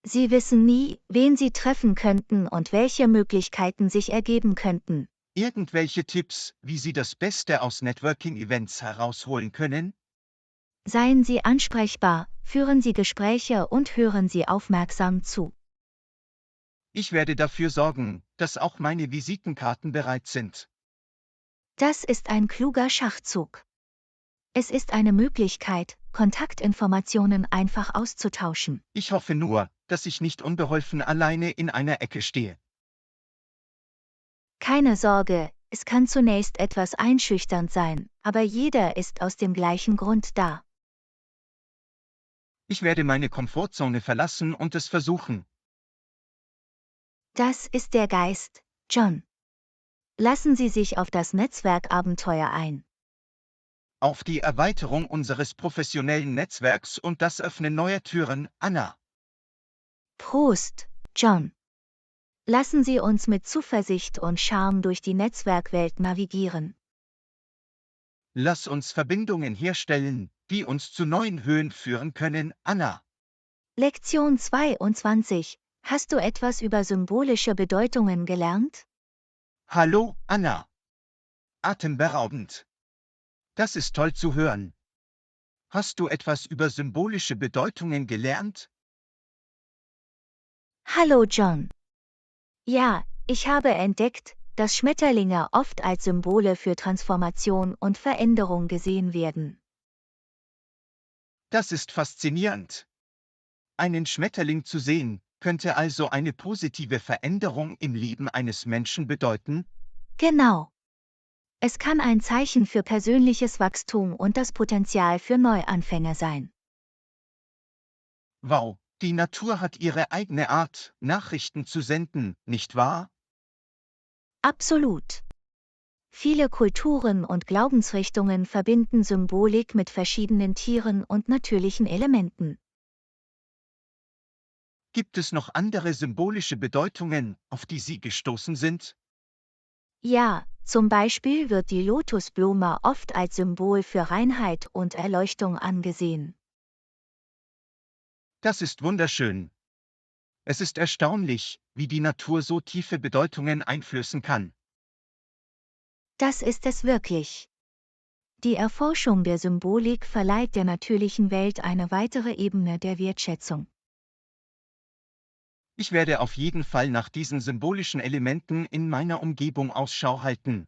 Sie wissen nie, wen Sie treffen könnten und welche Möglichkeiten sich ergeben könnten. Irgendwelche Tipps, wie Sie das Beste aus Networking-Events herausholen können? Seien Sie ansprechbar, führen Sie Gespräche und hören Sie aufmerksam zu. Ich werde dafür sorgen, dass auch meine Visitenkarten bereit sind. Das ist ein kluger Schachzug. Es ist eine Möglichkeit, Kontaktinformationen einfach auszutauschen. Ich hoffe nur, dass ich nicht unbeholfen alleine in einer Ecke stehe. Keine Sorge, es kann zunächst etwas einschüchternd sein, aber jeder ist aus dem gleichen Grund da. Ich werde meine Komfortzone verlassen und es versuchen. Das ist der Geist, John. Lassen Sie sich auf das Netzwerkabenteuer ein. Auf die Erweiterung unseres professionellen Netzwerks und das Öffnen neuer Türen, Anna. Prost, John. Lassen Sie uns mit Zuversicht und Charme durch die Netzwerkwelt navigieren. Lass uns Verbindungen herstellen, die uns zu neuen Höhen führen können, Anna. Lektion 22. Hast du etwas über symbolische Bedeutungen gelernt? Hallo, Anna. Atemberaubend. Das ist toll zu hören. Hast du etwas über symbolische Bedeutungen gelernt? Hallo John. Ja, ich habe entdeckt, dass Schmetterlinge oft als Symbole für Transformation und Veränderung gesehen werden. Das ist faszinierend. Einen Schmetterling zu sehen, könnte also eine positive Veränderung im Leben eines Menschen bedeuten? Genau. Es kann ein Zeichen für persönliches Wachstum und das Potenzial für Neuanfänge sein. Wow, die Natur hat ihre eigene Art, Nachrichten zu senden, nicht wahr? Absolut. Viele Kulturen und Glaubensrichtungen verbinden Symbolik mit verschiedenen Tieren und natürlichen Elementen. Gibt es noch andere symbolische Bedeutungen, auf die Sie gestoßen sind? Ja, zum Beispiel wird die Lotusblume oft als Symbol für Reinheit und Erleuchtung angesehen. Das ist wunderschön. Es ist erstaunlich, wie die Natur so tiefe Bedeutungen einflößen kann. Das ist es wirklich. Die Erforschung der Symbolik verleiht der natürlichen Welt eine weitere Ebene der Wertschätzung. Ich werde auf jeden Fall nach diesen symbolischen Elementen in meiner Umgebung Ausschau halten.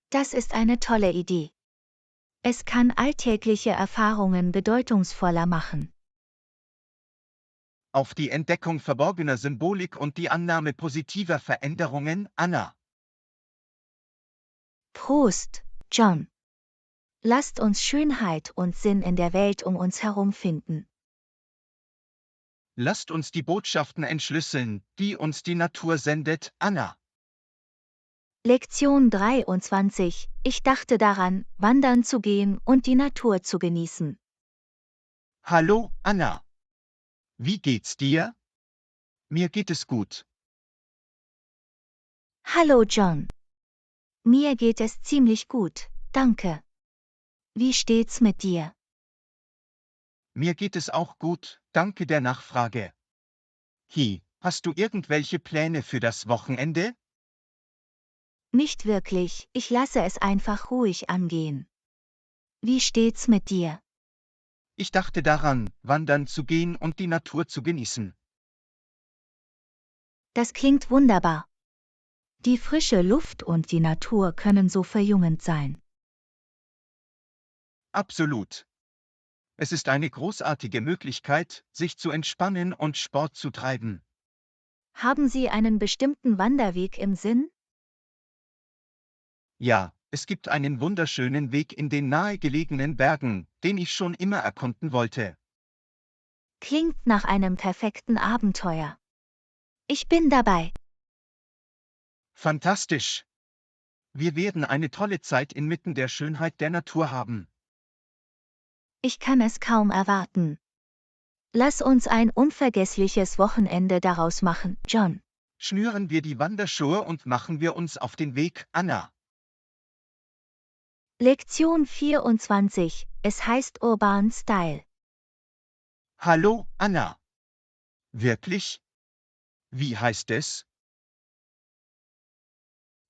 Das ist eine tolle Idee. Es kann alltägliche Erfahrungen bedeutungsvoller machen. Auf die Entdeckung verborgener Symbolik und die Annahme positiver Veränderungen, Anna. Prost, John. Lasst uns Schönheit und Sinn in der Welt um uns herum finden. Lasst uns die Botschaften entschlüsseln, die uns die Natur sendet, Anna. Lektion 23. Ich dachte daran, wandern zu gehen und die Natur zu genießen. Hallo, Anna. Wie geht's dir? Mir geht es gut. Hallo John. Mir geht es ziemlich gut, danke. Wie steht's mit dir? Mir geht es auch gut, danke der Nachfrage. Hast du irgendwelche Pläne für das Wochenende? Nicht wirklich, ich lasse es einfach ruhig angehen. Wie steht's mit dir? Ich dachte daran, wandern zu gehen und die Natur zu genießen. Das klingt wunderbar. Die frische Luft und die Natur können so verjüngend sein. Absolut. Es ist eine großartige Möglichkeit, sich zu entspannen und Sport zu treiben. Haben Sie einen bestimmten Wanderweg im Sinn? Ja, es gibt einen wunderschönen Weg in den nahegelegenen Bergen, den ich schon immer erkunden wollte. Klingt nach einem perfekten Abenteuer. Ich bin dabei. Fantastisch. Wir werden eine tolle Zeit inmitten der Schönheit der Natur haben. Ich kann es kaum erwarten. Lass uns ein unvergessliches Wochenende daraus machen, John. Schnüren wir die Wanderschuhe und machen wir uns auf den Weg, Anna. Lektion 24. Es heißt Urban Style. Hallo, Anna. Wirklich? Wie heißt es?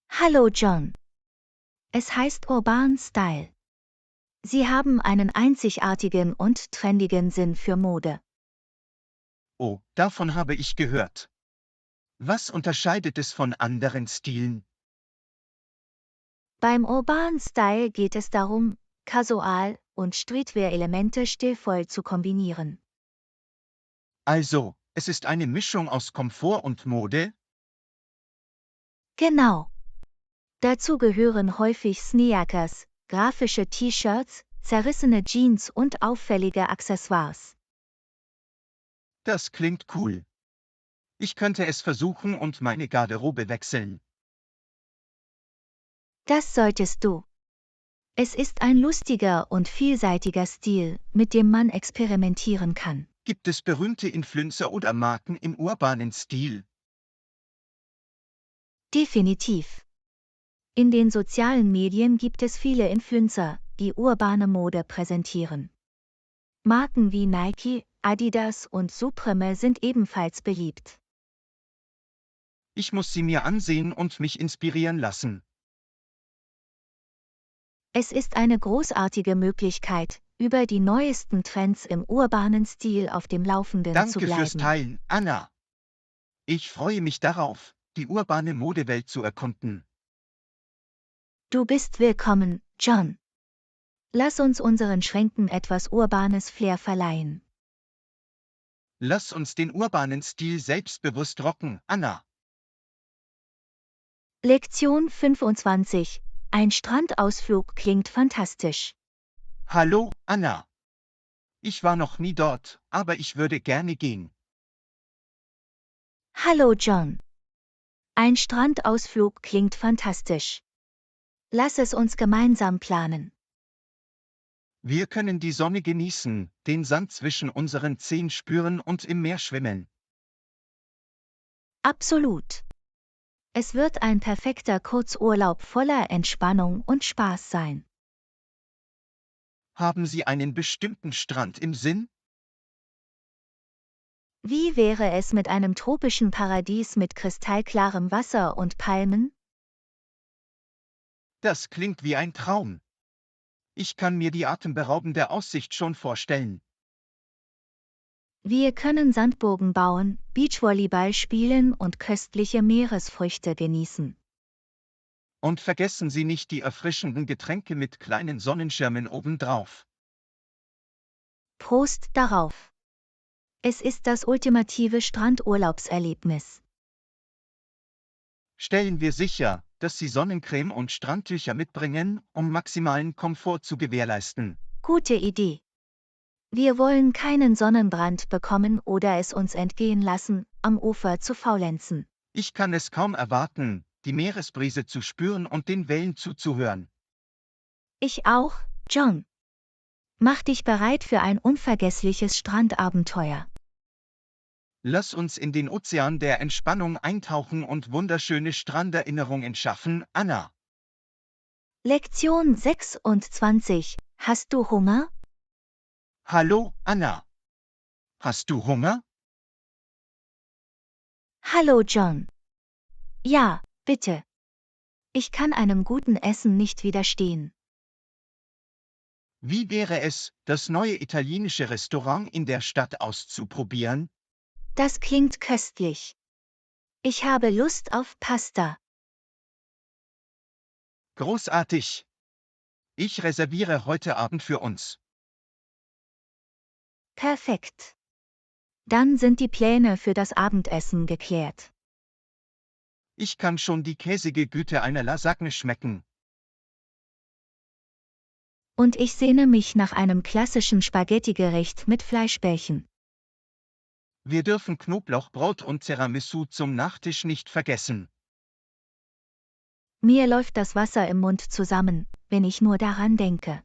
Hallo John. Es heißt Urban Style. Sie haben einen einzigartigen und trendigen Sinn für Mode. Oh, davon habe ich gehört. Was unterscheidet es von anderen Stilen? Beim Urban Style geht es darum, Casual- und Streetwear-Elemente stilvoll zu kombinieren. Also, es ist eine Mischung aus Komfort und Mode? Genau. Dazu gehören häufig Sneakers, grafische T-Shirts, zerrissene Jeans und auffällige Accessoires. Das klingt cool. Ich könnte es versuchen und meine Garderobe wechseln. Das solltest du. Es ist ein lustiger und vielseitiger Stil, mit dem man experimentieren kann. Gibt es berühmte Influencer oder Marken im urbanen Stil? Definitiv. In den sozialen Medien gibt es viele Influencer, die urbane Mode präsentieren. Marken wie Nike, Adidas und Supreme sind ebenfalls beliebt. Ich muss sie mir ansehen und mich inspirieren lassen. Es ist eine großartige Möglichkeit, über die neuesten Trends im urbanen Stil auf dem Laufenden zu Danke fürs bleiben. Teilen, Anna. Ich freue mich darauf, die urbane Modewelt zu erkunden. Du bist willkommen, John. Lass uns unseren Schränken etwas urbanes Flair verleihen. Lass uns den urbanen Stil selbstbewusst rocken, Anna. Lektion 25. Ein Strandausflug klingt fantastisch. Hallo, Anna. Ich war noch nie dort, aber ich würde gerne gehen. Hallo John. Ein Strandausflug klingt fantastisch. Lass es uns gemeinsam planen. Wir können die Sonne genießen, den Sand zwischen unseren Zehen spüren und im Meer schwimmen. Absolut. Es wird ein perfekter Kurzurlaub voller Entspannung und Spaß sein. Haben Sie einen bestimmten Strand im Sinn? Wie wäre es mit einem tropischen Paradies mit kristallklarem Wasser und Palmen? Das klingt wie ein Traum. Ich kann mir die atemberaubende Aussicht schon vorstellen. Wir können Sandburgen bauen, Beachvolleyball spielen und köstliche Meeresfrüchte genießen. Und vergessen Sie nicht die erfrischenden Getränke mit kleinen Sonnenschirmen obendrauf. Prost darauf! Es ist das ultimative Strandurlaubserlebnis. Stellen wir sicher, dass Sie Sonnencreme und Strandtücher mitbringen, um maximalen Komfort zu gewährleisten. Gute Idee. Wir wollen keinen Sonnenbrand bekommen oder es uns entgehen lassen, am Ufer zu faulenzen. Ich kann es kaum erwarten, die Meeresbrise zu spüren und den Wellen zuzuhören. Ich auch, John. Mach dich bereit für ein unvergessliches Strandabenteuer. Lass uns in den Ozean der Entspannung eintauchen und wunderschöne Stranderinnerungen schaffen, Anna. Lektion 26. Hast du Hunger? Hallo, Anna. Hast du Hunger? Hallo John. Ja, bitte. Ich kann einem guten Essen nicht widerstehen. Wie wäre es, das neue italienische Restaurant in der Stadt auszuprobieren? Das klingt köstlich. Ich habe Lust auf Pasta. Großartig. Ich reserviere heute Abend für uns. Perfekt. Dann sind die Pläne für das Abendessen geklärt. Ich kann schon die käsige Güte einer Lasagne schmecken. Und ich sehne mich nach einem klassischen Spaghetti-Gericht mit Fleischbällchen. Wir dürfen Knoblauchbrot und Tiramisu zum Nachtisch nicht vergessen. Mir läuft das Wasser im Mund zusammen, wenn ich nur daran denke.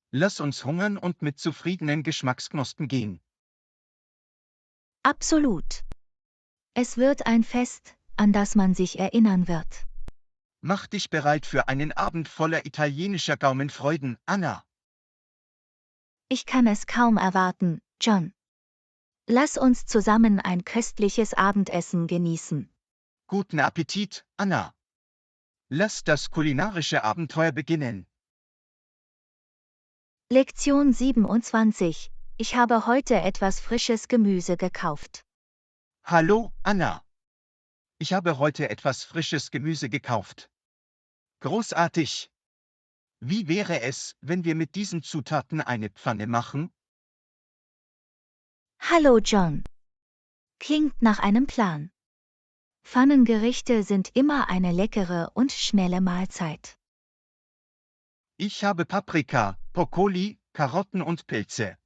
Lass uns hungern und mit zufriedenen Geschmacksknospen gehen. Absolut. Es wird ein Fest, an das man sich erinnern wird. Mach dich bereit für einen Abend voller italienischer Gaumenfreuden, Anna. Ich kann es kaum erwarten, John. Lass uns zusammen ein köstliches Abendessen genießen. Guten Appetit, Anna. Lass das kulinarische Abenteuer beginnen. Lektion 27. Ich habe heute etwas frisches Gemüse gekauft. Hallo, Anna. Ich habe heute etwas frisches Gemüse gekauft. Großartig. Wie wäre es, wenn wir mit diesen Zutaten eine Pfanne machen? Hallo John. Klingt nach einem Plan. Pfannengerichte sind immer eine leckere und schnelle Mahlzeit. Ich habe Paprika, Brokkoli, Karotten und Pilze.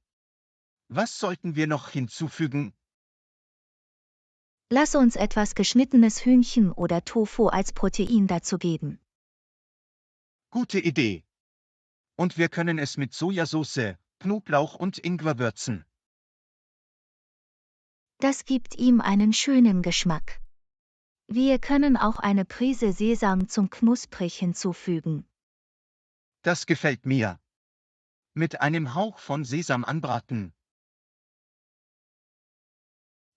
Was sollten wir noch hinzufügen? Lass uns etwas geschnittenes Hühnchen oder Tofu als Protein dazugeben. Gute Idee. Und wir können es mit Sojasauce, Knoblauch und Ingwer würzen. Das gibt ihm einen schönen Geschmack. Wir können auch eine Prise Sesam zum Knusprig hinzufügen. Das gefällt mir. Mit einem Hauch von Sesam anbraten.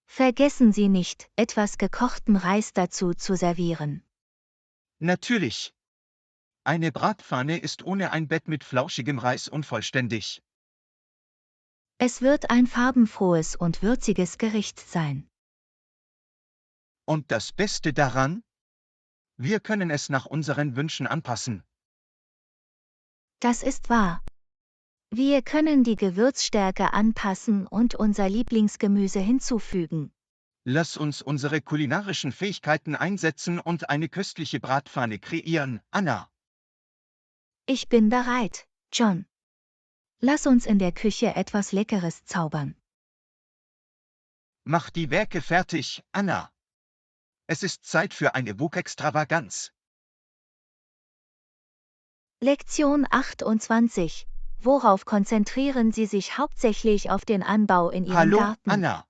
Vergessen Sie nicht, etwas gekochten Reis dazu zu servieren. Natürlich. Eine Bratpfanne ist ohne ein Bett mit flauschigem Reis unvollständig. Es wird ein farbenfrohes und würziges Gericht sein. Und das Beste daran? Wir können es nach unseren Wünschen anpassen. Das ist wahr. Wir können die Gewürzstärke anpassen und unser Lieblingsgemüse hinzufügen. Lass uns unsere kulinarischen Fähigkeiten einsetzen und eine köstliche Bratpfanne kreieren, Anna. Ich bin bereit, John. Lass uns in der Küche etwas Leckeres zaubern. Mach die Werke fertig, Anna. Es ist Zeit für eine Wok-Extravaganz. Lektion 28. Worauf konzentrieren Sie sich hauptsächlich auf den Anbau in Ihrem Hallo, Garten? Anna.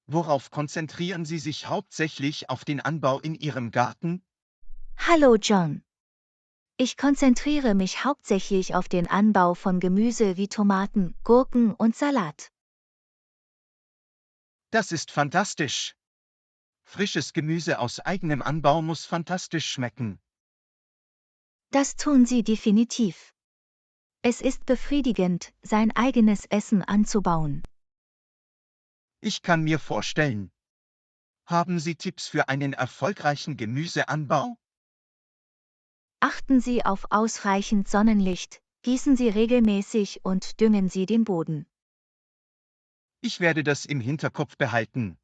Worauf konzentrieren Sie sich hauptsächlich auf den Anbau in Ihrem Garten? Hallo John. Ich konzentriere mich hauptsächlich auf den Anbau von Gemüse wie Tomaten, Gurken und Salat. Das ist fantastisch. Frisches Gemüse aus eigenem Anbau muss fantastisch schmecken. Das tun Sie definitiv. Es ist befriedigend, sein eigenes Essen anzubauen. Ich kann mir vorstellen. Haben Sie Tipps für einen erfolgreichen Gemüseanbau? Achten Sie auf ausreichend Sonnenlicht, gießen Sie regelmäßig und düngen Sie den Boden. Ich werde das im Hinterkopf behalten.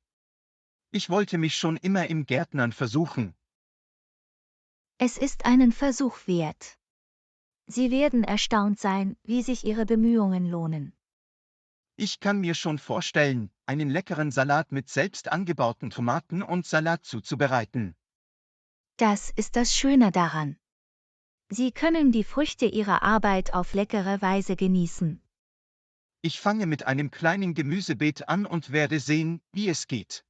Ich wollte mich schon immer im Gärtnern versuchen. Es ist einen Versuch wert. Sie werden erstaunt sein, wie sich Ihre Bemühungen lohnen. Ich kann mir schon vorstellen, einen leckeren Salat mit selbst angebauten Tomaten und Salat zuzubereiten. Das ist das Schöne daran. Sie können die Früchte Ihrer Arbeit auf leckere Weise genießen. Ich fange mit einem kleinen Gemüsebeet an und werde sehen, wie es geht.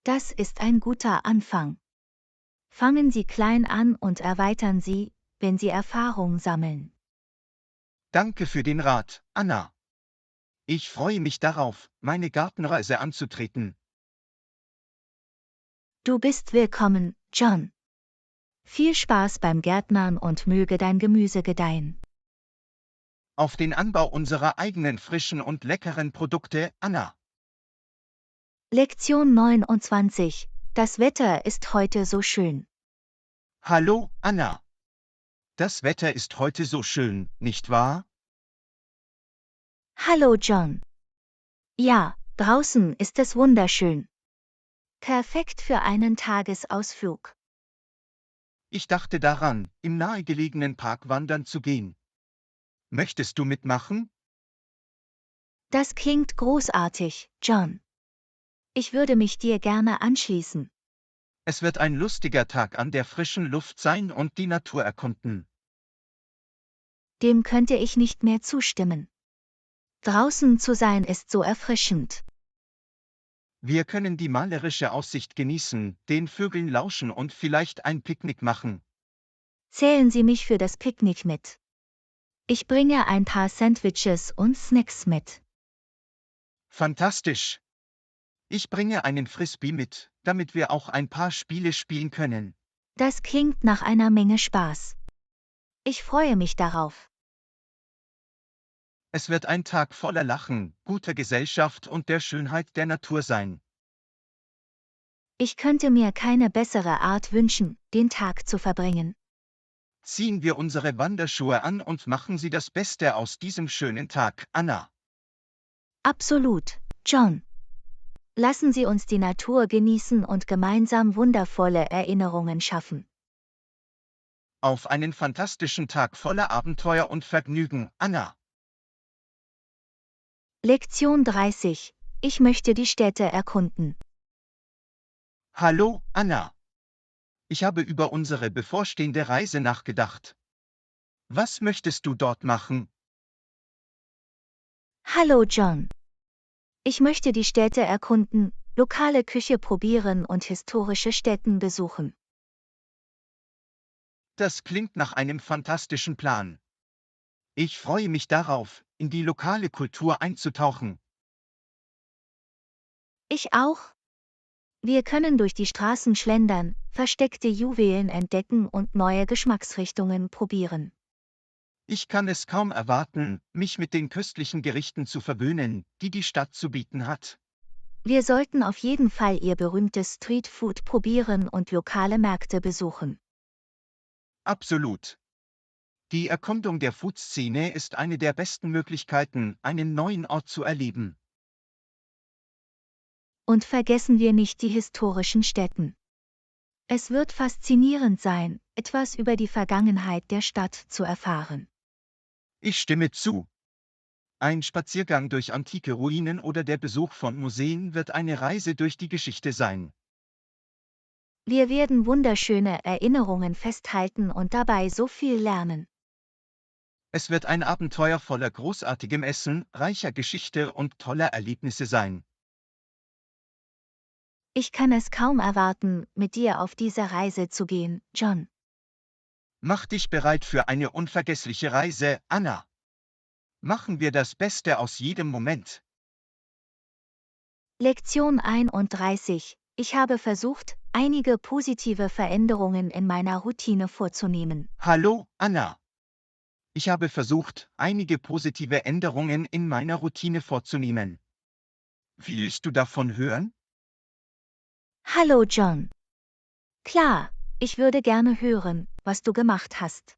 Das ist ein guter Anfang. Fangen Sie klein an und erweitern Sie, wenn Sie Erfahrung sammeln. Danke für den Rat, Anna. Ich freue mich darauf, meine Gartenreise anzutreten. Du bist willkommen, John. Viel Spaß beim Gärtnern und möge dein Gemüse gedeihen. Auf den Anbau unserer eigenen frischen und leckeren Produkte, Anna. Lektion 29. Das Wetter ist heute so schön. Hallo, Anna. Das Wetter ist heute so schön, nicht wahr? Hallo John. Ja, draußen ist es wunderschön. Perfekt für einen Tagesausflug. Ich dachte daran, im nahegelegenen Park wandern zu gehen. Möchtest du mitmachen? Das klingt großartig, John. Ich würde mich dir gerne anschließen. Es wird ein lustiger Tag an der frischen Luft sein und die Natur erkunden. Dem könnte ich nicht mehr zustimmen. Draußen zu sein ist so erfrischend. Wir können die malerische Aussicht genießen, den Vögeln lauschen und vielleicht ein Picknick machen. Zählen Sie mich für das Picknick mit. Ich bringe ein paar Sandwiches und Snacks mit. Fantastisch! Ich bringe einen Frisbee mit, damit wir auch ein paar Spiele spielen können. Das klingt nach einer Menge Spaß. Ich freue mich darauf. Es wird ein Tag voller Lachen, guter Gesellschaft und der Schönheit der Natur sein. Ich könnte mir keine bessere Art wünschen, den Tag zu verbringen. Ziehen wir unsere Wanderschuhe an und machen Sie das Beste aus diesem schönen Tag, Anna. Absolut, John. Lassen Sie uns die Natur genießen und gemeinsam wundervolle Erinnerungen schaffen. Auf einen fantastischen Tag voller Abenteuer und Vergnügen, Anna. Lektion 30. Ich möchte die Städte erkunden. Hallo, Anna. Ich habe über unsere bevorstehende Reise nachgedacht. Was möchtest du dort machen? Hallo John. Ich möchte die Städte erkunden, lokale Küche probieren und historische Stätten besuchen. Das klingt nach einem fantastischen Plan. Ich freue mich darauf, in die lokale Kultur einzutauchen. Ich auch. Wir können durch die Straßen schlendern, versteckte Juwelen entdecken und neue Geschmacksrichtungen probieren. Ich kann es kaum erwarten, mich mit den köstlichen Gerichten zu verwöhnen, die die Stadt zu bieten hat. Wir sollten auf jeden Fall ihr berühmtes Streetfood probieren und lokale Märkte besuchen. Absolut. Die Erkundung der Food-Szene ist eine der besten Möglichkeiten, einen neuen Ort zu erleben. Und vergessen wir nicht die historischen Stätten. Es wird faszinierend sein, etwas über die Vergangenheit der Stadt zu erfahren. Ich stimme zu. Ein Spaziergang durch antike Ruinen oder der Besuch von Museen wird eine Reise durch die Geschichte sein. Wir werden wunderschöne Erinnerungen festhalten und dabei so viel lernen. Es wird ein Abenteuer voller großartigem Essen, reicher Geschichte und toller Erlebnisse sein. Ich kann es kaum erwarten, mit dir auf diese Reise zu gehen, John. Mach dich bereit für eine unvergessliche Reise, Anna. Machen wir das Beste aus jedem Moment. Lektion 31. Ich habe versucht, einige positive Veränderungen in meiner Routine vorzunehmen. Hallo, Anna. Ich habe versucht, einige positive Änderungen in meiner Routine vorzunehmen. Willst du davon hören? Hallo, John. Klar, ich würde gerne hören, was du gemacht hast.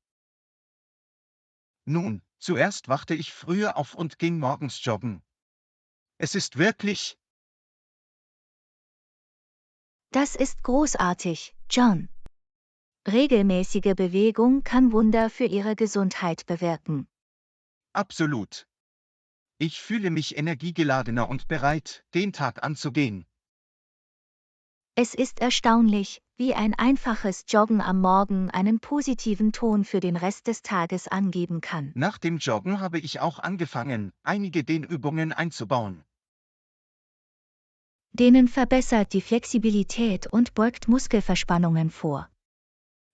Nun, zuerst wachte ich früher auf und ging morgens joggen. Es ist wirklich, Das ist großartig, John. Regelmäßige Bewegung kann Wunder für ihre Gesundheit bewirken. absolut. Ich fühle mich energiegeladener und bereit, den Tag anzugehen. Es ist erstaunlich, wie ein einfaches Joggen am Morgen einen positiven Ton für den Rest des Tages angeben kann. Nach dem Joggen habe ich auch angefangen, einige Dehnübungen einzubauen. Dehnen verbessert die Flexibilität und beugt Muskelverspannungen vor.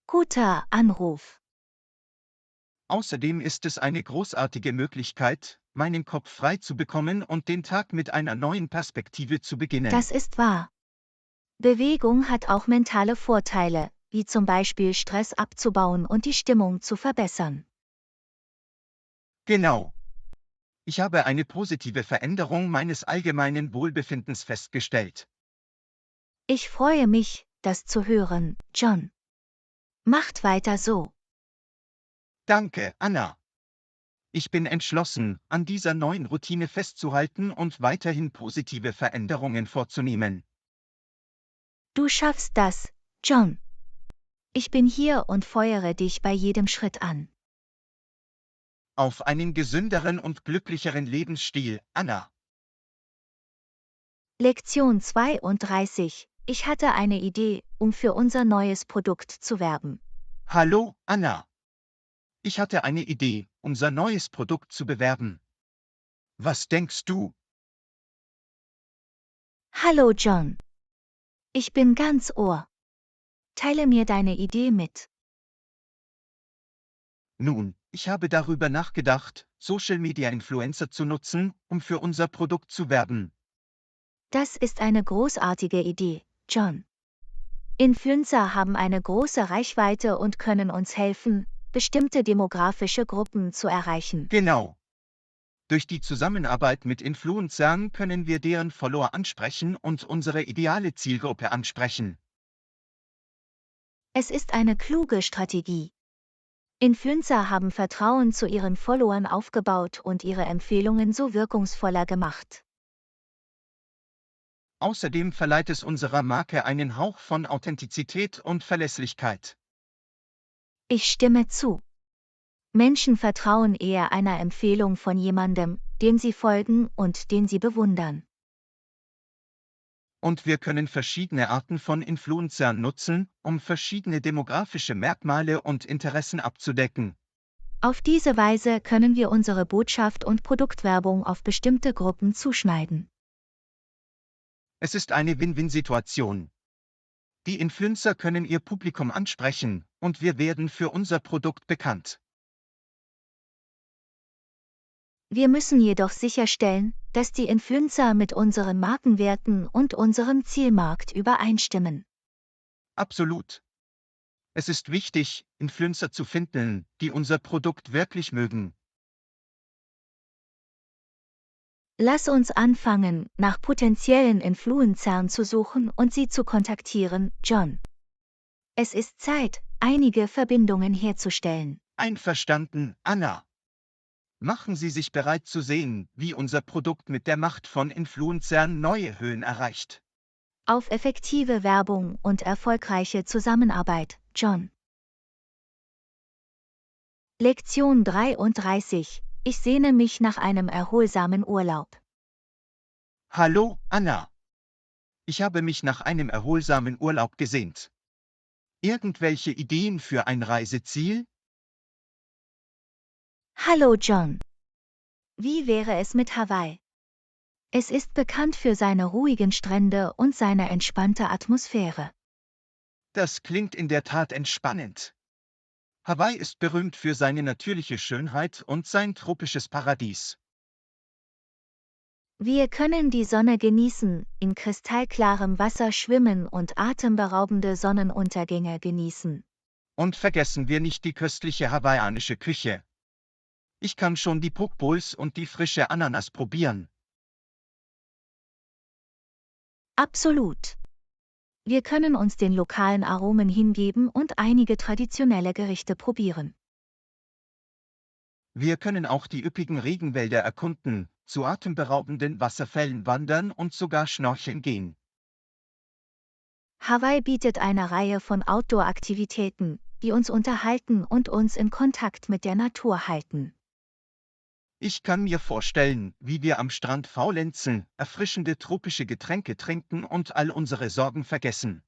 Guter Anruf. Außerdem ist es eine großartige Möglichkeit, meinen Kopf frei zu bekommen und den Tag mit einer neuen Perspektive zu beginnen. Das ist wahr. Bewegung hat auch mentale Vorteile, wie zum Beispiel Stress abzubauen und die Stimmung zu verbessern. Genau. Ich habe eine positive Veränderung meines allgemeinen Wohlbefindens festgestellt. Ich freue mich, das zu hören, John. Macht weiter so. Danke, Anna. Ich bin entschlossen, an dieser neuen Routine festzuhalten und weiterhin positive Veränderungen vorzunehmen. Du schaffst das, John. Ich bin hier und feuere dich bei jedem Schritt an. Auf einen gesünderen und glücklicheren Lebensstil, Anna. Lektion 32. Ich hatte eine Idee, um für unser neues Produkt zu werben. Hallo, Anna. Ich hatte eine Idee, unser neues Produkt zu bewerben. Was denkst du? Hallo, John. Ich bin ganz Ohr. Teile mir deine Idee mit. Nun, ich habe darüber nachgedacht, Social-Media-Influencer zu nutzen, um für unser Produkt zu werben. Das ist eine großartige Idee, John. Influencer haben eine große Reichweite und können uns helfen, bestimmte demografische Gruppen zu erreichen. Genau. Durch die Zusammenarbeit mit Influencern können wir deren Follower ansprechen und unsere ideale Zielgruppe ansprechen. Es ist eine kluge Strategie. Influencer haben Vertrauen zu ihren Followern aufgebaut und ihre Empfehlungen so wirkungsvoller gemacht. Außerdem verleiht es unserer Marke einen Hauch von Authentizität und Verlässlichkeit. Ich stimme zu. Menschen vertrauen eher einer Empfehlung von jemandem, dem sie folgen und den sie bewundern. Und wir können verschiedene Arten von Influencern nutzen, um verschiedene demografische Merkmale und Interessen abzudecken. Auf diese Weise können wir unsere Botschaft und Produktwerbung auf bestimmte Gruppen zuschneiden. Es ist eine Win-Win-Situation. Die Influencer können ihr Publikum ansprechen, und wir werden für unser Produkt bekannt. Wir müssen jedoch sicherstellen, dass die Influencer mit unseren Markenwerten und unserem Zielmarkt übereinstimmen. Absolut. Es ist wichtig, Influencer zu finden, die unser Produkt wirklich mögen. Lass uns anfangen, nach potenziellen Influencern zu suchen und sie zu kontaktieren, John. Es ist Zeit, einige Verbindungen herzustellen. Einverstanden, Anna. Machen Sie sich bereit zu sehen, wie unser Produkt mit der Macht von Influencern neue Höhen erreicht. Auf effektive Werbung und erfolgreiche Zusammenarbeit, John. Lektion 33. Ich sehne mich nach einem erholsamen Urlaub. Hallo, Anna. Ich habe mich nach einem erholsamen Urlaub gesehnt. Irgendwelche Ideen für ein Reiseziel? Hallo John. Wie wäre es mit Hawaii? Es ist bekannt für seine ruhigen Strände und seine entspannte Atmosphäre. Das klingt in der Tat entspannend. Hawaii ist berühmt für seine natürliche Schönheit und sein tropisches Paradies. Wir können die Sonne genießen, in kristallklarem Wasser schwimmen und atemberaubende Sonnenuntergänge genießen. Und vergessen wir nicht die köstliche hawaiianische Küche. Ich kann schon die Poke Bowls und die frische Ananas probieren. Absolut. Wir können uns den lokalen Aromen hingeben und einige traditionelle Gerichte probieren. Wir können auch die üppigen Regenwälder erkunden, zu atemberaubenden Wasserfällen wandern und sogar schnorcheln gehen. Hawaii bietet eine Reihe von Outdoor-Aktivitäten, die uns unterhalten und uns in Kontakt mit der Natur halten. Ich kann mir vorstellen, wie wir am Strand faulenzen, erfrischende tropische Getränke trinken und all unsere Sorgen vergessen.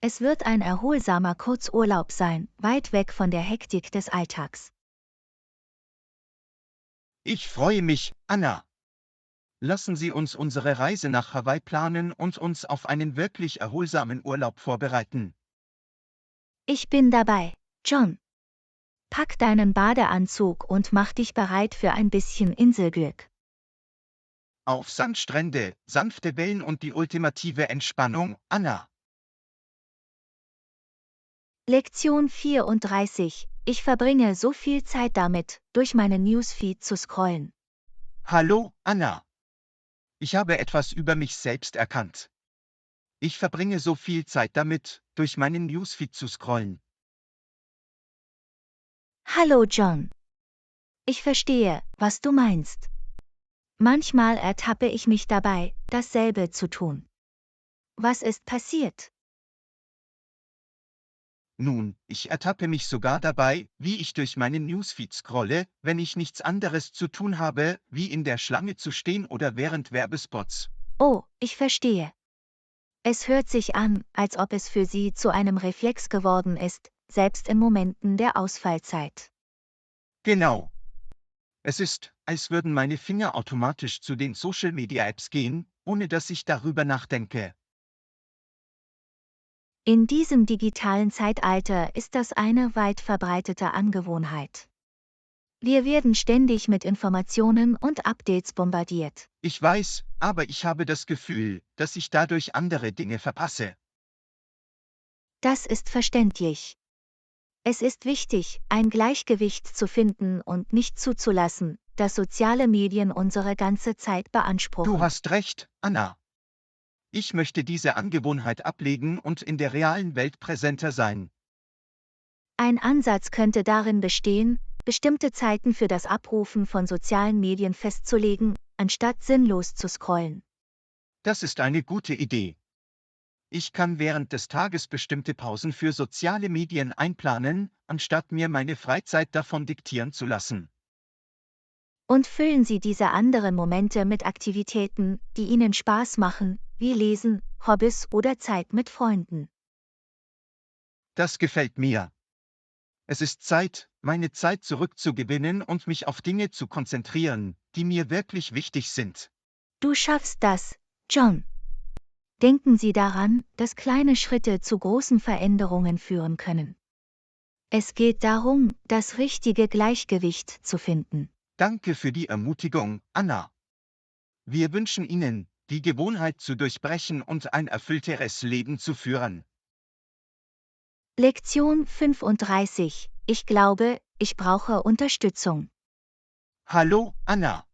Es wird ein erholsamer Kurzurlaub sein, weit weg von der Hektik des Alltags. Ich freue mich, Anna. Lassen Sie uns unsere Reise nach Hawaii planen und uns auf einen wirklich erholsamen Urlaub vorbereiten. Ich bin dabei, John. Pack deinen Badeanzug und mach dich bereit für ein bisschen Inselglück. Auf Sandstrände, sanfte Wellen und die ultimative Entspannung, Anna. Lektion 34. Ich verbringe so viel Zeit damit, durch meinen Newsfeed zu scrollen. Hallo, Anna. Ich habe etwas über mich selbst erkannt. Ich verbringe so viel Zeit damit, durch meinen Newsfeed zu scrollen. Hallo John. Ich verstehe, was du meinst. Manchmal ertappe ich mich dabei, dasselbe zu tun. Was ist passiert? Nun, ich ertappe mich sogar dabei, wie ich durch meinen Newsfeed scrolle, wenn ich nichts anderes zu tun habe, wie in der Schlange zu stehen oder während Werbespots. Oh, ich verstehe. Es hört sich an, als ob es für sie zu einem Reflex geworden ist, selbst in Momenten der Ausfallzeit. Genau. Es ist, als würden meine Finger automatisch zu den Social-Media-Apps gehen, ohne dass ich darüber nachdenke. In diesem digitalen Zeitalter ist das eine weit verbreitete Angewohnheit. Wir werden ständig mit Informationen und Updates bombardiert. Ich weiß, aber ich habe das Gefühl, dass ich dadurch andere Dinge verpasse. Das ist verständlich. Es ist wichtig, ein Gleichgewicht zu finden und nicht zuzulassen, dass soziale Medien unsere ganze Zeit beanspruchen. Du hast recht, Anna. Ich möchte diese Angewohnheit ablegen und in der realen Welt präsenter sein. Ein Ansatz könnte darin bestehen, bestimmte Zeiten für das Abrufen von sozialen Medien festzulegen, anstatt sinnlos zu scrollen. Das ist eine gute Idee. Ich kann während des Tages bestimmte Pausen für soziale Medien einplanen, anstatt mir meine Freizeit davon diktieren zu lassen. Und füllen Sie diese anderen Momente mit Aktivitäten, die Ihnen Spaß machen, wie Lesen, Hobbys oder Zeit mit Freunden. Das gefällt mir. Es ist Zeit, meine Zeit zurückzugewinnen und mich auf Dinge zu konzentrieren, die mir wirklich wichtig sind. Du schaffst das, John. Denken Sie daran, dass kleine Schritte zu großen Veränderungen führen können. Es geht darum, das richtige Gleichgewicht zu finden. Danke für die Ermutigung, Anna. Wir wünschen Ihnen, die Gewohnheit zu durchbrechen und ein erfüllteres Leben zu führen. Lektion 35. Ich glaube, ich brauche Unterstützung. Hallo, Anna.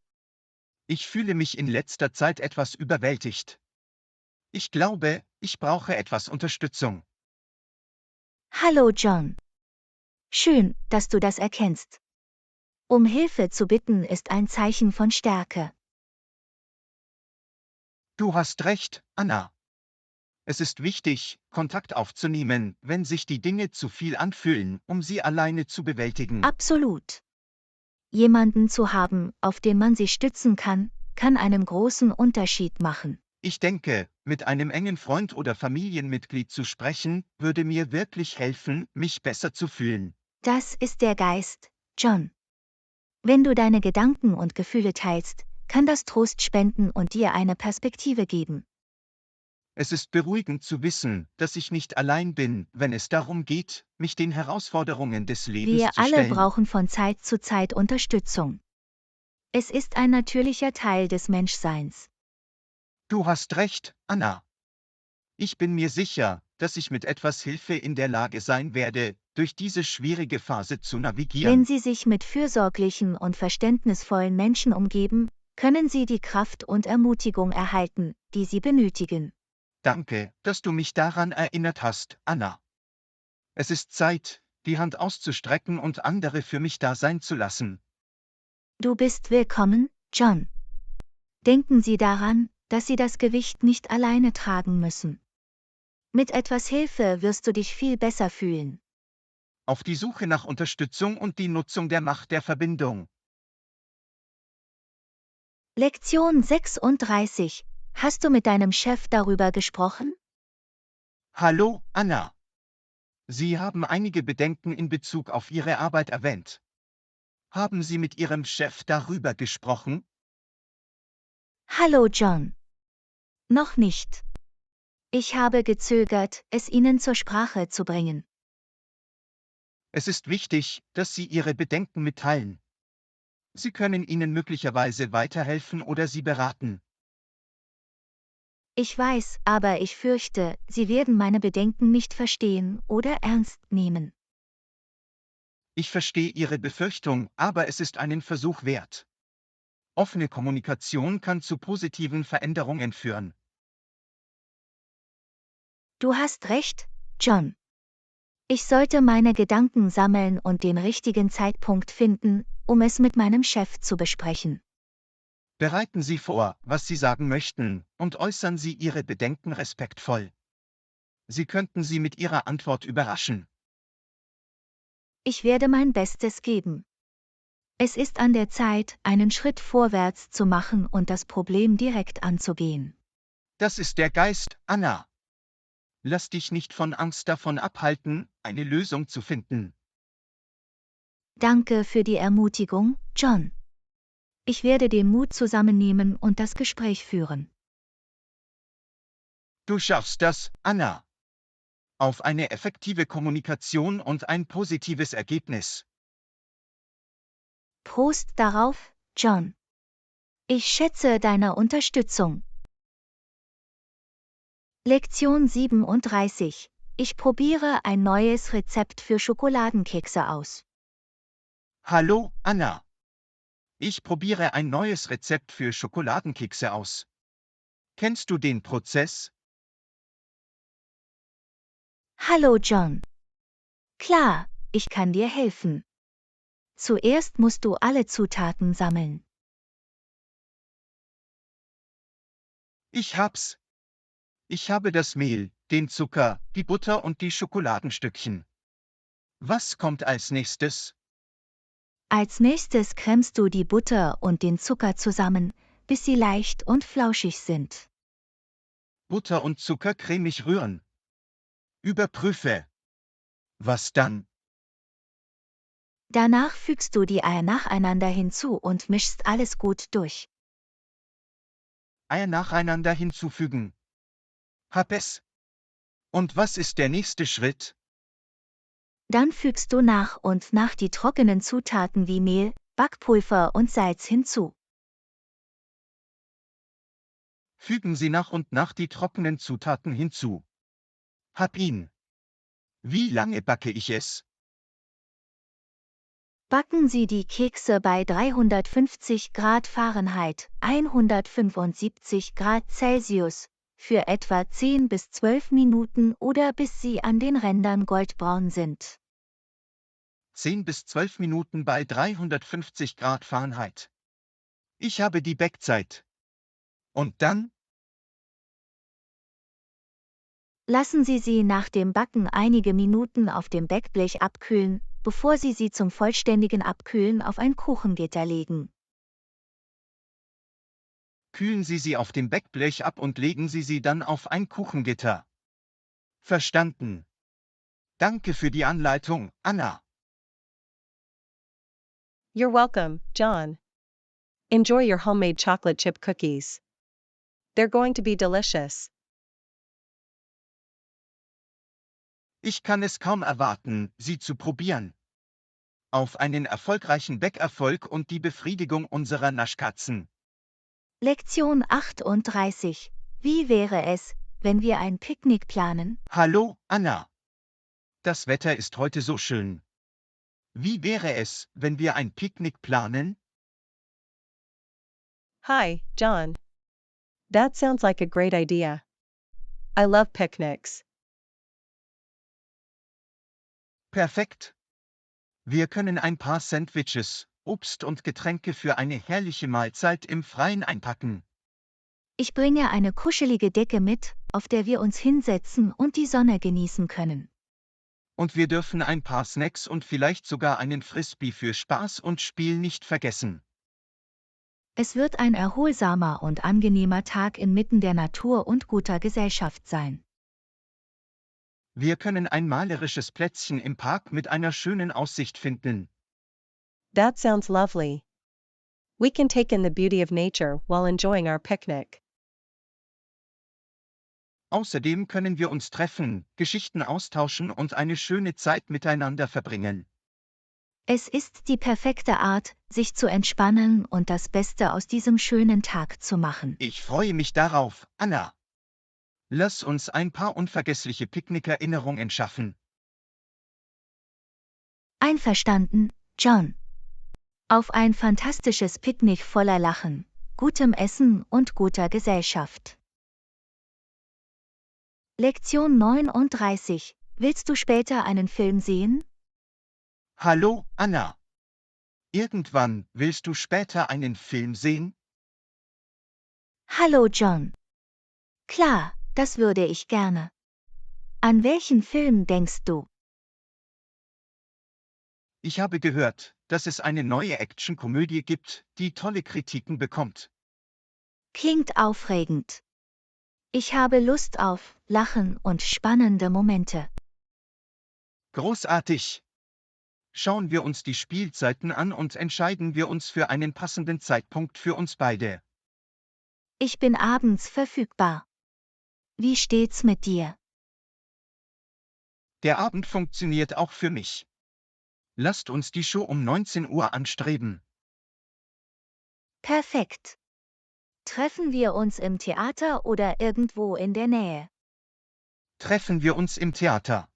Ich fühle mich in letzter Zeit etwas überwältigt. Ich glaube, ich brauche etwas Unterstützung. Hallo John. Schön, dass du das erkennst. Um Hilfe zu bitten ist ein Zeichen von Stärke. Du hast recht, Anna. Es ist wichtig, Kontakt aufzunehmen, wenn sich die Dinge zu viel anfühlen, um sie alleine zu bewältigen. Absolut. Jemanden zu haben, auf den man sich stützen kann einen großen Unterschied machen. Ich denke, mit einem engen Freund oder Familienmitglied zu sprechen, würde mir wirklich helfen, mich besser zu fühlen. Das ist der Geist, John. Wenn du deine Gedanken und Gefühle teilst, kann das Trost spenden und dir eine Perspektive geben. Es ist beruhigend zu wissen, dass ich nicht allein bin, wenn es darum geht, mich den Herausforderungen des Lebens Wir zu alle stellen. brauchen von Zeit zu Zeit Unterstützung. Es ist ein natürlicher Teil des Menschseins. Du hast recht, Anna. Ich bin mir sicher, dass ich mit etwas Hilfe in der Lage sein werde, durch diese schwierige Phase zu navigieren. Wenn Sie sich mit fürsorglichen und verständnisvollen Menschen umgeben, können Sie die Kraft und Ermutigung erhalten, die Sie benötigen. Danke, dass du mich daran erinnert hast, Anna. Es ist Zeit, die Hand auszustrecken und andere für mich da sein zu lassen. Du bist willkommen, John. Denken Sie daran, dass Sie das Gewicht nicht alleine tragen müssen. Mit etwas Hilfe wirst du dich viel besser fühlen. Auf die Suche nach Unterstützung und die Nutzung der Macht der Verbindung. Lektion 36. Hast du mit deinem Chef darüber gesprochen? Hallo, Anna. Sie haben einige Bedenken in Bezug auf Ihre Arbeit erwähnt. Haben Sie mit Ihrem Chef darüber gesprochen? Hallo John. Noch nicht. Ich habe gezögert, es Ihnen zur Sprache zu bringen. Es ist wichtig, dass Sie Ihre Bedenken mitteilen. Sie können Ihnen möglicherweise weiterhelfen oder Sie beraten. Ich weiß, aber ich fürchte, Sie werden meine Bedenken nicht verstehen oder ernst nehmen. Ich verstehe Ihre Befürchtung, aber es ist einen Versuch wert. Offene Kommunikation kann zu positiven Veränderungen führen. Du hast recht, John. Ich sollte meine Gedanken sammeln und den richtigen Zeitpunkt finden, um es mit meinem Chef zu besprechen. Bereiten Sie vor, was Sie sagen möchten, und äußern Sie Ihre Bedenken respektvoll. Sie könnten Sie mit Ihrer Antwort überraschen. Ich werde mein Bestes geben. Es ist an der Zeit, einen Schritt vorwärts zu machen und das Problem direkt anzugehen. Das ist der Geist, Anna. Lass dich nicht von Angst davon abhalten, eine Lösung zu finden. Danke für die Ermutigung, John. Ich werde den Mut zusammennehmen und das Gespräch führen. Du schaffst das, Anna. Auf eine effektive Kommunikation und ein positives Ergebnis. Prost darauf, John. Ich schätze deine Unterstützung. Lektion 37. Ich probiere ein neues Rezept für Schokoladenkekse aus. Hallo, Anna. Ich probiere ein neues Rezept für Schokoladenkekse aus. Kennst du den Prozess? Hallo John. Klar, ich kann dir helfen. Zuerst musst du alle Zutaten sammeln. Ich hab's. Ich habe das Mehl, den Zucker, die Butter und die Schokoladenstückchen. Was kommt als nächstes? Als nächstes cremst du die Butter und den Zucker zusammen, bis sie leicht und flauschig sind. Butter und Zucker cremig rühren. Überprüfe. Was dann? Danach fügst du die Eier nacheinander hinzu und mischst alles gut durch. Eier nacheinander hinzufügen. Hab es. Und was ist der nächste Schritt? Dann fügst du nach und nach die trockenen Zutaten wie Mehl, Backpulver und Salz hinzu. Fügen Sie nach und nach die trockenen Zutaten hinzu. Hab ihn. Wie lange backe ich es? Backen Sie die Kekse bei 350 Grad Fahrenheit, 175 Grad Celsius, für etwa 10 bis 12 Minuten oder bis sie an den Rändern goldbraun sind. 10 bis 12 Minuten bei 350 Grad Fahrenheit. Ich habe die Backzeit. Und dann? Lassen Sie sie nach dem Backen einige Minuten auf dem Backblech abkühlen, bevor Sie sie zum vollständigen Abkühlen auf ein Kuchengitter legen. Kühlen Sie sie auf dem Backblech ab und legen Sie sie dann auf ein Kuchengitter. Verstanden. Danke für die Anleitung, Anna. You're welcome, John. Enjoy your homemade chocolate chip cookies. They're going to be delicious. Ich kann es kaum erwarten, sie zu probieren. Auf einen erfolgreichen Bäckerfolg und die Befriedigung unserer Naschkatzen. Lektion 38. Wie wäre es, wenn wir ein Picknick planen? Hallo, Anna. Das Wetter ist heute so schön. Wie wäre es, wenn wir ein Picknick planen? Hi, John. That sounds like a great idea. I love picnics. Perfekt. Wir können ein paar Sandwiches, Obst und Getränke für eine herrliche Mahlzeit im Freien einpacken. Ich bringe eine kuschelige Decke mit, auf der wir uns hinsetzen und die Sonne genießen können. Und wir dürfen ein paar Snacks und vielleicht sogar einen Frisbee für Spaß und Spiel nicht vergessen. Es wird ein erholsamer und angenehmer Tag inmitten der Natur und guter Gesellschaft sein. Wir können ein malerisches Plätzchen im Park mit einer schönen Aussicht finden. That sounds lovely. We can take in the beauty of nature while enjoying our picnic. Außerdem können wir uns treffen, Geschichten austauschen und eine schöne Zeit miteinander verbringen. Es ist die perfekte Art, sich zu entspannen und das Beste aus diesem schönen Tag zu machen. Ich freue mich darauf, Anna. Lass uns ein paar unvergessliche Picknickerinnerungen schaffen. Einverstanden, John. Auf ein fantastisches Picknick voller Lachen, gutem Essen und guter Gesellschaft. Lektion 39. Willst du später einen Film sehen? Hallo, Anna. Irgendwann willst du später einen Film sehen? Hallo John. Klar, das würde ich gerne. An welchen Film denkst du? Ich habe gehört, dass es eine neue Actionkomödie gibt, die tolle Kritiken bekommt. Klingt aufregend. Ich habe Lust auf Lachen und spannende Momente. Großartig! Schauen wir uns die Spielzeiten an und entscheiden wir uns für einen passenden Zeitpunkt für uns beide. Ich bin abends verfügbar. Wie steht's mit dir? Der Abend funktioniert auch für mich. Lasst uns die Show um 19 Uhr anstreben. Perfekt. Treffen wir uns im Theater oder irgendwo in der Nähe? Treffen wir uns im Theater.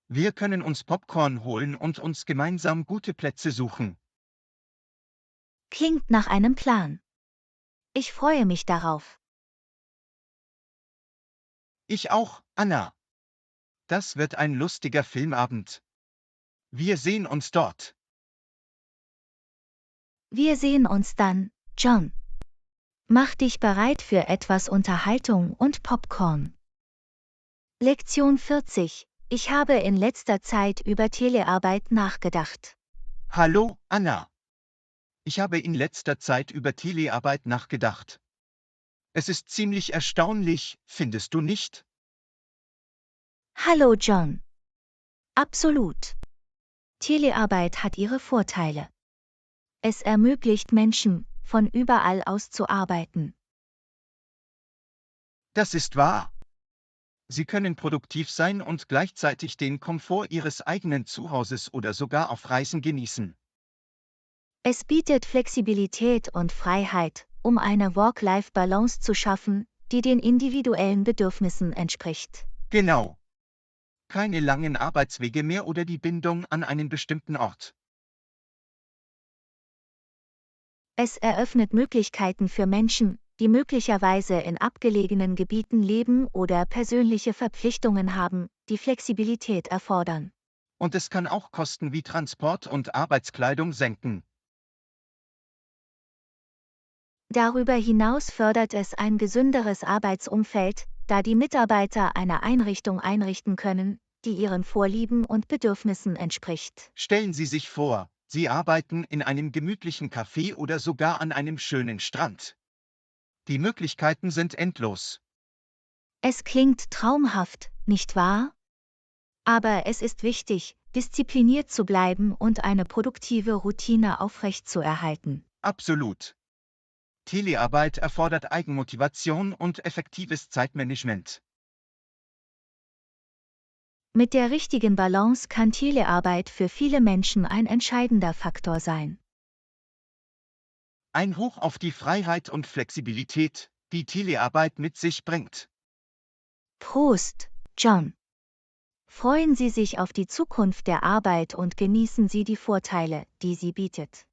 Wir können uns Popcorn holen und uns gemeinsam gute Plätze suchen. Klingt nach einem Plan. Ich freue mich darauf. Ich auch, Anna. Das wird ein lustiger Filmabend. Wir sehen uns dort. Wir sehen uns dann, John. Mach dich bereit für etwas Unterhaltung und Popcorn. Lektion 40. Ich habe in letzter Zeit über Telearbeit nachgedacht. Hallo, Anna. Ich habe in letzter Zeit über Telearbeit nachgedacht. Es ist ziemlich erstaunlich, findest du nicht? Hallo John. Absolut. Telearbeit hat ihre Vorteile. Es ermöglicht Menschen, von überall aus zu arbeiten. Das ist wahr. Sie können produktiv sein und gleichzeitig den Komfort Ihres eigenen Zuhauses oder sogar auf Reisen genießen. Es bietet Flexibilität und Freiheit, um eine Work-Life-Balance zu schaffen, die den individuellen Bedürfnissen entspricht. Genau. Keine langen Arbeitswege mehr oder die Bindung an einen bestimmten Ort. Es eröffnet Möglichkeiten für Menschen, die möglicherweise in abgelegenen Gebieten leben oder persönliche Verpflichtungen haben, die Flexibilität erfordern. Und es kann auch Kosten wie Transport und Arbeitskleidung senken. Darüber hinaus fördert es ein gesünderes Arbeitsumfeld, da die Mitarbeiter eine Einrichtung einrichten können, die ihren Vorlieben und Bedürfnissen entspricht. Stellen Sie sich vor, Sie arbeiten in einem gemütlichen Café oder sogar an einem schönen Strand. Die Möglichkeiten sind endlos. Es klingt traumhaft, nicht wahr? Aber es ist wichtig, diszipliniert zu bleiben und eine produktive Routine aufrechtzuerhalten. Absolut. Telearbeit erfordert Eigenmotivation und effektives Zeitmanagement. Mit der richtigen Balance kann Telearbeit für viele Menschen ein entscheidender Faktor sein. Ein Hoch auf die Freiheit und Flexibilität, die Telearbeit mit sich bringt. Prost, John! Freuen Sie sich auf die Zukunft der Arbeit und genießen Sie die Vorteile, die sie bietet.